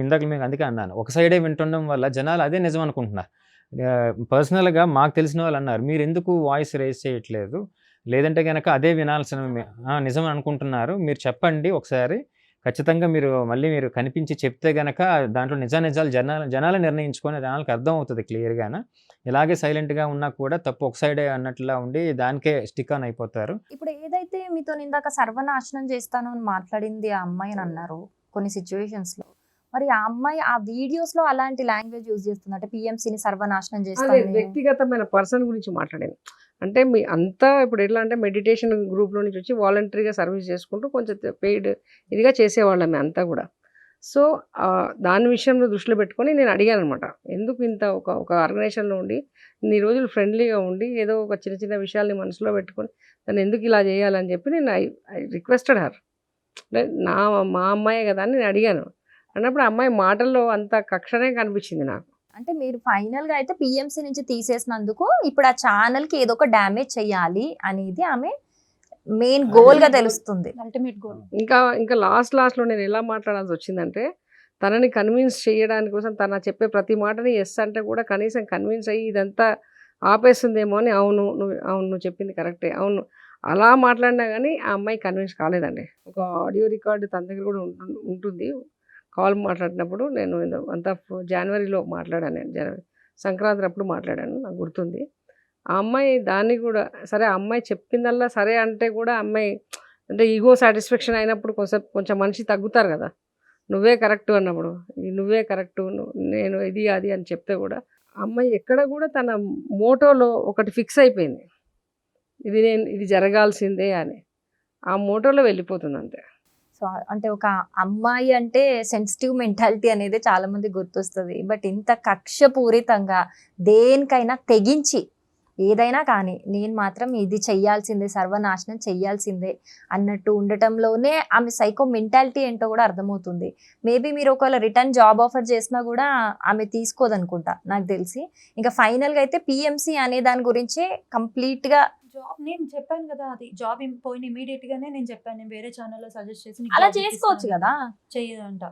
ఇందాక మీకు అందుకే అన్నాను. ఒక సైడే వింటుండడం వల్ల జనాలు అదే నిజం అనుకుంటున్నారు. పర్సనల్‌గా మాకు తెలిసిన వాళ్ళు అన్నారు, "మీరెందుకు వాయిస్ రైజ్ చేయట్లేదు? లేదంటే గనక అదే వినాల్సిన నిజం అనుకుంటున్నారు. మీరు చెప్పండి ఒకసారి. ఖచ్చితంగా మీరు కనిపించి చెప్తే గనక దాంట్లో నిజాలు జనాలే నిర్ణయించుకొని జనాలకి అర్థమవుతది క్లియర్‌గాన. ఇలాగే సైలెంట్‌గా ఉన్నా కూడా తప్పు ఒక సైడే అన్నట్లా ఉండి దానికే స్టిక్ ఆన్ అయిపోతారు." ఇప్పుడు ఏదైతే మీతో ఇందాక సర్వనాశనం చేస్తాను అని మాట్లాడింది ఆ అమ్మాయి అని అన్నారు కొన్ని సిచ్యువేషన్స్‌లో. మరి ఆ అమ్మాయి ఆ వీడియోస్‌లో అలాంటి లాంగ్వేజ్ యూజ్ చేస్తుంది. అంటే పీఎంసీని సర్వనాశనం అదే చేస్తాను. వ్యక్తిగతమైన పర్సన్ గురించి మాట్లాడాను. అంటే మీ అంతా ఇప్పుడు ఎట్లా అంటే మెడిటేషన్ గ్రూప్‌లో నుంచి వచ్చి వాలంటరీగా సర్వీస్ చేసుకుంటూ కొంచెం పెయిడ్ ఇదిగా చేసేవాళ్ళమే అంతా కూడా. సో, దాని విషయంలో దృష్టిలో పెట్టుకొని నేను అడిగాననమాట. ఎందుకు ఇంత ఒక ఆర్గనైజేషన్‌లో ఉండి ఇన్ని రోజులు ఫ్రెండ్లీగా ఉండి ఏదో ఒక చిన్న చిన్న విషయాల్ని మనసులో పెట్టుకొని తను ఎందుకు ఇలా చేయాలని చెప్పి నేను ఐ రిక్వెస్టెడ్ హర్. అంటే మా అమ్మాయే కదా అని నేను అడిగాను. అన్నప్పుడు ఆ అమ్మాయి మాటల్లో అంత కక్షనే కనిపించింది నాకు. అంటే మీరు ఫైనల్‌గా అయితే పీఎంసీ నుంచి తీసేసినందుకు ఇప్పుడు ఆ ఛానెల్‌కి ఏదో ఒక డ్యామేజ్ చేయాలి అనేది ఆమె మెయిన్ గోల్‌గా తెలుస్తుంది. Ultimate goal. ఇంకా లాస్ట్‌లో నేను ఎలా మాట్లాడాల్సి వచ్చిందంటే, తనని కన్విన్స్ చేయడానికి కోసం తను చెప్పే ప్రతి మాటని యెస్ అంటే కూడా కనీసం కన్విన్స్ అయ్యి ఇదంతా ఆపేస్తుందేమో అని అవును నువ్వు చెప్పింది కరెక్టే. అవును. అలా మాట్లాడినా గానీ ఆ అమ్మాయి కన్విన్స్ కాలేదండి. ఒక ఆడియో రికార్డ్ తన దగ్గర కూడా ఉంటుంది. కాల్ మాట్లాడినప్పుడు నేను అంతా జనవరిలో మాట్లాడాను నేను. జనవరి సంక్రాంతి అప్పుడు మాట్లాడాను. నాకు గుర్తుంది. ఆ అమ్మాయి దాన్ని కూడా సరే ఆ అమ్మాయి చెప్పిందల్లా సరే అంటే కూడా అమ్మాయి అంటే ఈగో సాటిస్ఫాక్షన్ అయినప్పుడు కొంచెం మనిషి తగ్గుతారు కదా. నువ్వే కరెక్టు అన్నప్పుడు నువ్వే కరెక్టు నేను ఇది అది అని చెప్తే కూడా అమ్మాయి ఎక్కడ కూడా తన మోటోలో ఒకటి ఫిక్స్ అయిపోయింది. ఇది జరగాల్సిందే అని ఆ మోటోలో వెళ్ళిపోతుంది అంతే. సో, అంటే ఒక అమ్మాయి అంటే సెన్సిటివ్ మెంటాలిటీ అనేది చాలా మంది గుర్తొస్తుంది. బట్ ఇంత కక్షపూరితంగా దేనికైనా తెగించి ఏదైనా కానీ నేను మాత్రం ఇది చెయ్యాల్సిందే, సర్వనాశనం చెయ్యాల్సిందే అన్నట్టు ఉండటంలోనే ఆమె సైకో మెంటాలిటీ ఏంటో కూడా అర్థమవుతుంది. మేబీ మీరు ఒకవేళ రిటర్న్ జాబ్ ఆఫర్ చేసినా కూడా ఆమె తీసుకోదనుకుంటా నాకు తెలిసి. ఇంకా ఫైనల్గా అయితే పిఎంసి అనే దాని గురించి కంప్లీట్గా జాబ్ నేను చెప్పాను కదా, అది జాబ్ పోయిన ఇమీడియట్ గానే నేను చెప్పాను, నేను వేరే ఛానల్లో సజెస్ట్ చేసి నీకు అలా job చేసుకోవచ్చు ఇప్పిస్తాను. కదా. చెయ్యదంట.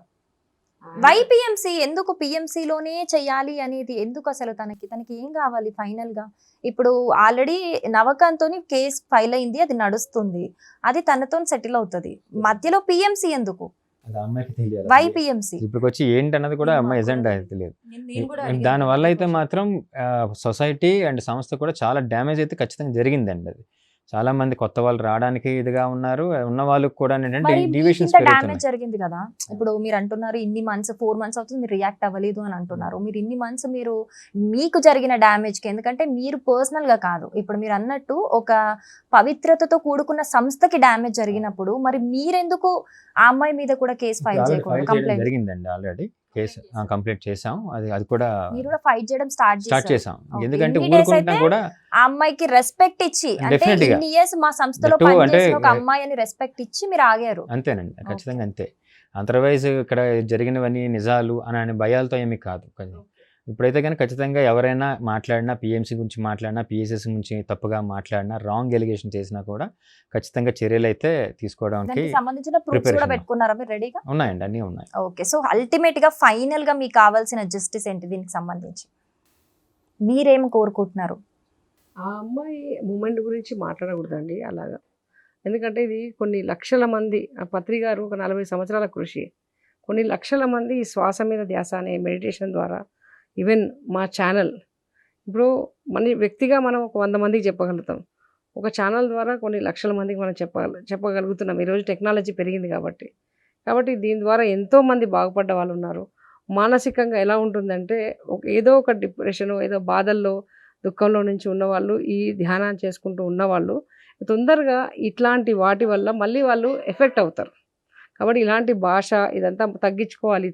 వై పిఎంసి ఎందుకు పిఎంసిలోనే చెయ్యాలి అనేది ఎందుకు అసలు తనకి ఏం కావాలి ఫైనల్ గా? ఇప్పుడు ఆల్రెడీ నవకాంత్తోని కేసు ఫైల్ అయింది, అది నడుస్తుంది, అది తనతో సెటిల్ అవుతుంది. మధ్యలో పిఎంసి ఎందుకు? అది ఆ అమ్మాయికి తెలియాలి. Why PMC? ఇప్పటికొచ్చి ఏంటన్నది కూడా ఏమో అమ్మాయి కూడా ఎజెండా తెలియదు. తెలియదు. నేను కూడా అడిగాను దానివల్ల అదే అయితే question. మాత్రం సొసైటీ అండ్ సంస్థ కూడా చాలా డ్యామేజ్ అయితే ఖచ్చితంగా జరిగిందండి అది. చాలా మంది కొత్త వాళ్ళు రావడానికి ఇదిగా ఉన్నారు. ఉన్న వాళ్ళకి కూడా ఏంటంటే మరి మీకు డీవియేషన్స్ ఇంత డ్యామేజ్ పెరుగుతున్నాయి. జరిగింది కదా. ఇప్పుడు మీరు అంటున్నారు ఇన్ని మంత్స్ 4 months అవుతుంది మీరు రియాక్ట్ అవ్వలేదు అని అంటున్నారు. మీరు ఇన్ని మంత్స్ మీకు జరిగిన డ్యామేజ్కి, ఎందుకంటే మీరు పర్సనల్ గా కాదు, ఇప్పుడు మీరు అన్నట్టు ఒక పవిత్రతతో కూడుకున్న సంస్థకి డ్యామేజ్ జరిగినప్పుడు మరి మీరెందుకు ఆ అమ్మాయి మీద కూడా కేసు ఫైల్ ఆల్రెడీ చేయకూడదు? ఫైల్ చేయడం కంప్లైంట్ జరిగిందండి. ఆల్రెడీ కేసు కంప్లీట్ చేసాం. అది కూడా మీరు కూడా ఫైట్ చేయడం స్టార్ట్ స్టార్ట్ చేశారు. చేసాం. Okay. ఎందుకంటే ఇన్ని డేస్ ఊరుకుంటున్నా అయితే కూడా ఆ అమ్మాయికి రెస్పెక్ట్ ఇచ్చి, అంటే Definitely గా. ఇన్ని ఇయర్స్ మా సంస్థలో That too అంటే పనిచేసిన ఒక అమ్మాయి అని రెస్పెక్ట్ ఇచ్చి మీరు ఆగారు. అంతేనండి. ఖచ్చితంగా అంతే. అదర్వైజ్ ఇక్కడ జరిగినవన్నీ నిజాలు అనే భయాలతో ఏమీ కాదు. ఇప్పుడైతే కనుక ఖచ్చితంగా ఎవరైనా మాట్లాడినా, పిఎంసీ గురించి మాట్లాడినా, పిఎస్ఎస్ గురించి తప్పుగా మాట్లాడినా, రాంగ్ ఎలిగేషన్ చేసినా కూడా ఖచ్చితంగా చర్యలైతే తీసుకోవడానికి దానికి సంబంధించిన ప్రూఫ్స్ కూడా ప్రిపరేషన్ పెట్టుకున్నారా మీరు రెడీగా? ఉన్నాయండి. అన్నీ ఉన్నాయి. ఓకే. సో అల్టిమేట్ గా ఫైనల్ గా మీకు కావాల్సిన జస్టిస్ ఏంటి దీనికి సంబంధించి? మీరేం కోరుకుంటున్నారు? ఆ అమ్మాయి మూమెంట్ గురించి మాట్లాడకూడదండి అలాగా. ఎందుకంటే ఇది కొన్ని లక్షల మంది, ఆ పత్రి గారు ఒక 40 సంవత్సరాల కృషి, కొన్ని లక్షల మంది ఈ శ్వాస మీద ధ్యాస అనే మెడిటేషన్ ద్వారా, ఈవెన్ మా ఛానల్ ఇప్పుడు వ్యక్తిగా మనం ఒక 100 మందికి చెప్పగలుగుతాం. ఒక ఛానల్ ద్వారా కొన్ని లక్షల మందికి మనం చెప్పగలుగుతున్నాం. ఈరోజు టెక్నాలజీ పెరిగింది కాబట్టి దీని ద్వారా ఎంతోమంది బాగుపడ్డ వాళ్ళు ఉన్నారు. మానసికంగా ఎలా ఉంటుందంటే ఏదో ఒక డిప్రెషన్, ఏదో బాధల్లో, దుఃఖంలో నుంచి ఉన్నవాళ్ళు ఈ ధ్యానం చేసుకుంటూ ఉన్నవాళ్ళు తొందరగా ఇట్లాంటి వాటి వల్ల మళ్ళీ వాళ్ళు ఎఫెక్ట్ అవుతారు. కాబట్టి ఇలాంటి భాష ఇదంతా తగ్గించుకోవాలి,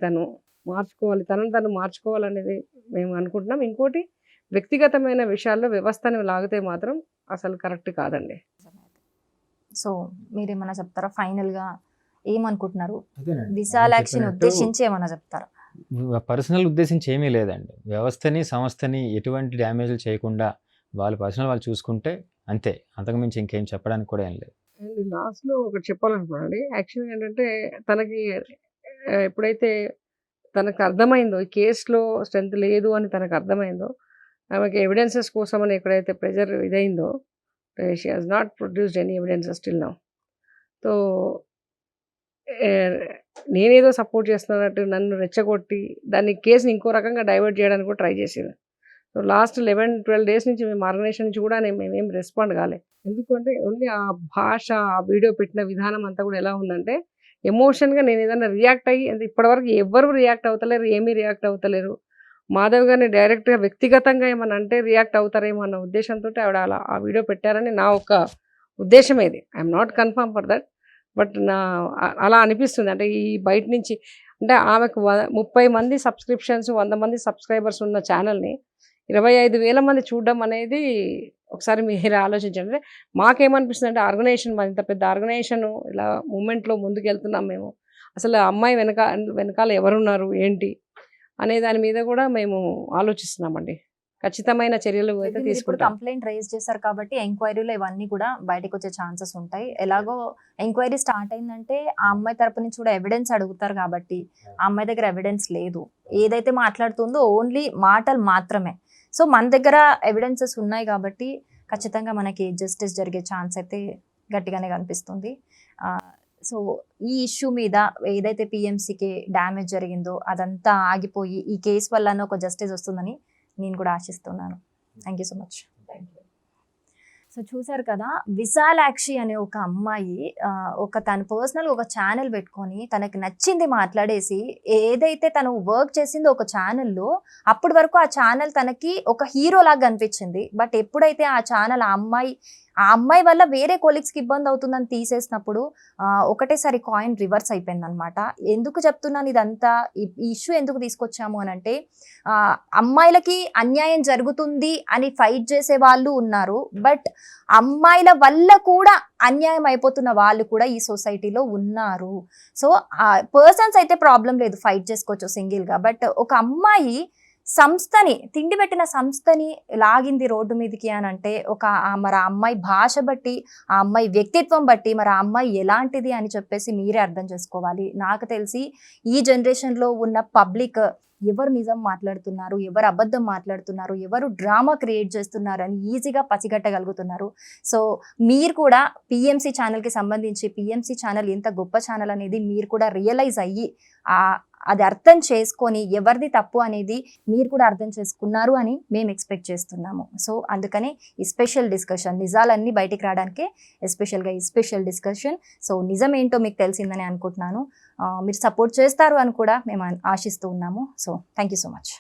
మార్చుకోవాలి, తను మార్చుకోవాలనేది మేము అనుకుంటున్నాం. ఇంకోటి వ్యక్తిగతమైన విషయాల్లో వ్యవస్థను లాగితే మాత్రం అసలు కరెక్ట్ కాదండి. సో మీరేమన్నా చెప్తారా ఫైనల్ గా? ఏమనుకుంటున్నారు? అదేనండి. విశాలాక్షిని చెప్పినట్టు ఉద్దేశించి ఏమన్నా చెప్తారా? పర్సనల్ ఉద్దేశించి ఏమీ లేదండి. వ్యవస్థని, సంస్థని ఎటువంటి డ్యామేజ్‌లు చేయకుండా వాళ్ళ పర్సనల్ వాళ్ళు చూసుకుంటే అంతే. అంతకు మించి ఇంకేం చెప్పడానికి కూడా ఏం లేదు. అండ్ లాస్ట్‌లో ఒకటి చెప్పాలనుకున్నానండి. యాక్చువల్‌గా ఏంటంటే తనకి ఎప్పుడైతే తనకు అర్థమైందో ఈ కేస్‌లో స్ట్రెంత్ లేదు అని తనకు అర్థమైందో, ఆమెకి ఎవిడెన్సెస్ కోసమని ఎక్కడైతే ప్రెషర్ ఇదయిందో, she has not produced any evidences till now. So, నేనేదో సపోర్ట్ చేస్తున్నట్టు నన్ను రెచ్చగొట్టి దాన్ని కేస్‌ని ఇంకో రకంగా డైవర్ట్ చేయడానికి కూడా ట్రై చేసింది. సో, లాస్ట్ 11, 12 డేస్ నుంచి మేము ఆర్గనైజేషన్ నుంచి కూడా మేమేం రెస్పాండ్ కాలే. ఎందుకంటే ఓన్లీ ఆ భాష, ఆ వీడియో పెట్టిన విధానం అంతా కూడా ఎలా ఉందంటే, ఎమోషన్‌గా నేను ఏదైనా రియాక్ట్ అయ్యి అంటే ఇప్పటివరకు ఎవ్వరు రియాక్ట్ అవుతలేరు, ఏమీ రియాక్ట్ అవుతలేరు. మాధవ్ గారిని డైరెక్ట్‌గా వ్యక్తిగతంగా ఏమన్నా అంటే రియాక్ట్ అవుతారేమో అన్న ఉద్దేశంతోటి ఆవిడ అలా ఆ వీడియో పెట్టారని నా ఒక ఉద్దేశం ఇది. I'm not confirm for that. But అలా అనిపిస్తుంది. అంటే ఈ బయట నుంచి అంటే ఆమెకు 30 మంది సబ్స్క్రిప్షన్స్, 100 మంది సబ్స్క్రైబర్స్ ఉన్న ఛానల్‌ని 25,000 మంది చూడడం అనేది ఒకసారి మీరు ఆలోచించండి. అంటే మాకేమనిపిస్తుందంటే ఆర్గనైజేషన్ ఇంత పెద్ద ఆర్గనైజేషన్ ఇలా మూవ్‌మెంట్‌లో ముందుకెళ్తున్నాం మేము. అసలు ఆ అమ్మాయి వెనకాల ఎవరున్నారు? ఏంటి? అనే దాని మీద కూడా మేము ఆలోచిస్తున్నామండి. ఖచ్చితమైన చర్యలు అయితే మీరు ఇప్పుడు తీసుకుంటాం. కంప్లైంట్ రైజ్ చేశారు కాబట్టి ఎంక్వైరీలో ఇవన్నీ కూడా బయటకు వచ్చే ఛాన్సెస్ ఉంటాయి. ఎలాగో ఎంక్వైరీ స్టార్ట్ అయిందంటే ఆ అమ్మాయి తరపు నుంచి కూడా ఎవిడెన్స్ అడుగుతారు కాబట్టి ఆ అమ్మాయి దగ్గర ఎవిడెన్స్ లేదు. ఏదైతే మాట్లాడుతుందో ఓన్లీ మాటలు మాత్రమే. సో మన దగ్గర ఎవిడెన్సెస్ ఉన్నాయి కాబట్టి ఖచ్చితంగా మనకి జస్టిస్ జరిగే ఛాన్స్ అయితే గట్టిగానే కనిపిస్తుంది. సో ఈ ఇష్యూ మీద ఏదైతే పిఎంసీకి డ్యామేజ్ జరిగిందో అదంతా ఆగిపోయి ఈ కేసు వల్ల ఒక జస్టిస్ వస్తుందని నేను కూడా ఆశిస్తున్నాను. Thank you so much. So చూసారు కదా, విశాలాక్షి అనే ఒక అమ్మాయి తన పర్సనల్ ఒక ఛానల్ పెట్టుకొని తనకి నచ్చింది మాట్లాడేసి ఏదైతే తను వర్క్ చేసిందో ఒక ఛానల్లో అప్పటి వరకు ఆ ఛానల్ తనకి ఒక హీరో లాగా అనిపించింది. బట్ ఎప్పుడైతే ఆ ఛానల్ ఆ అమ్మాయి వల్ల వేరే కొలీగ్స్కి ఇబ్బంది అవుతుందని తీసేసినప్పుడు ఒకటేసారి కాయిన్ రివర్స్ అయిపోయింది అనమాట. ఎందుకు చెప్తున్నాను ఇదంతా, ఈ ఇష్యూ ఎందుకు తీసుకొచ్చాము అని అంటే అమ్మాయిలకి అన్యాయం జరుగుతుంది అని ఫైట్ చేసే వాళ్ళు ఉన్నారు. బట్ అమ్మాయిల వల్ల కూడా అన్యాయం అయిపోతున్న వాళ్ళు కూడా ఈ సొసైటీలో ఉన్నారు. సో పర్సన్స్ అయితే ప్రాబ్లం లేదు, ఫైట్ చేసుకోవచ్చు సింగిల్గా. బట్ ఒక అమ్మాయి తిండి పెట్టిన సంస్థని లాగింది రోడ్డు మీదకి అని అంటే మరి ఆ అమ్మాయి భాష బట్టి, ఆ అమ్మాయి వ్యక్తిత్వం బట్టి మరి ఆ అమ్మాయి ఎలాంటిది అని చెప్పేసి మీరే అర్థం చేసుకోవాలి. నాకు తెలిసి ఈ జనరేషన్లో ఉన్న పబ్లిక్ ఎవరు నిజం మాట్లాడుతున్నారు, ఎవరు అబద్ధం మాట్లాడుతున్నారు, ఎవరు డ్రామా క్రియేట్ చేస్తున్నారు అని ఈజీగా పసిగట్టగలుగుతున్నారు. సో మీరు కూడా పిఎంసీ ఛానల్కి సంబంధించి పిఎంసీ ఛానల్ ఎంత గొప్ప ఛానల్ అనేది మీరు కూడా రియలైజ్ అయ్యి అది అర్థం చేసుకొని ఎవరిది తప్పు అనేది మీరు కూడా అర్థం చేసుకున్నారు అని మేము ఎక్స్పెక్ట్ చేస్తున్నాము. సో అందుకనే ఈ స్పెషల్ డిస్కషన్, నిజాలన్నీ బయటికి రావడానికే ఎస్పెషల్గా ఈ స్పెషల్ డిస్కషన్. సో నిజం ఏంటో మీకు తెలిసిందని అనుకుంటున్నాను. మీరు సపోర్ట్ చేస్తారు అని కూడా మేము ఆశిస్తూ ఉన్నాము. So thank you so much.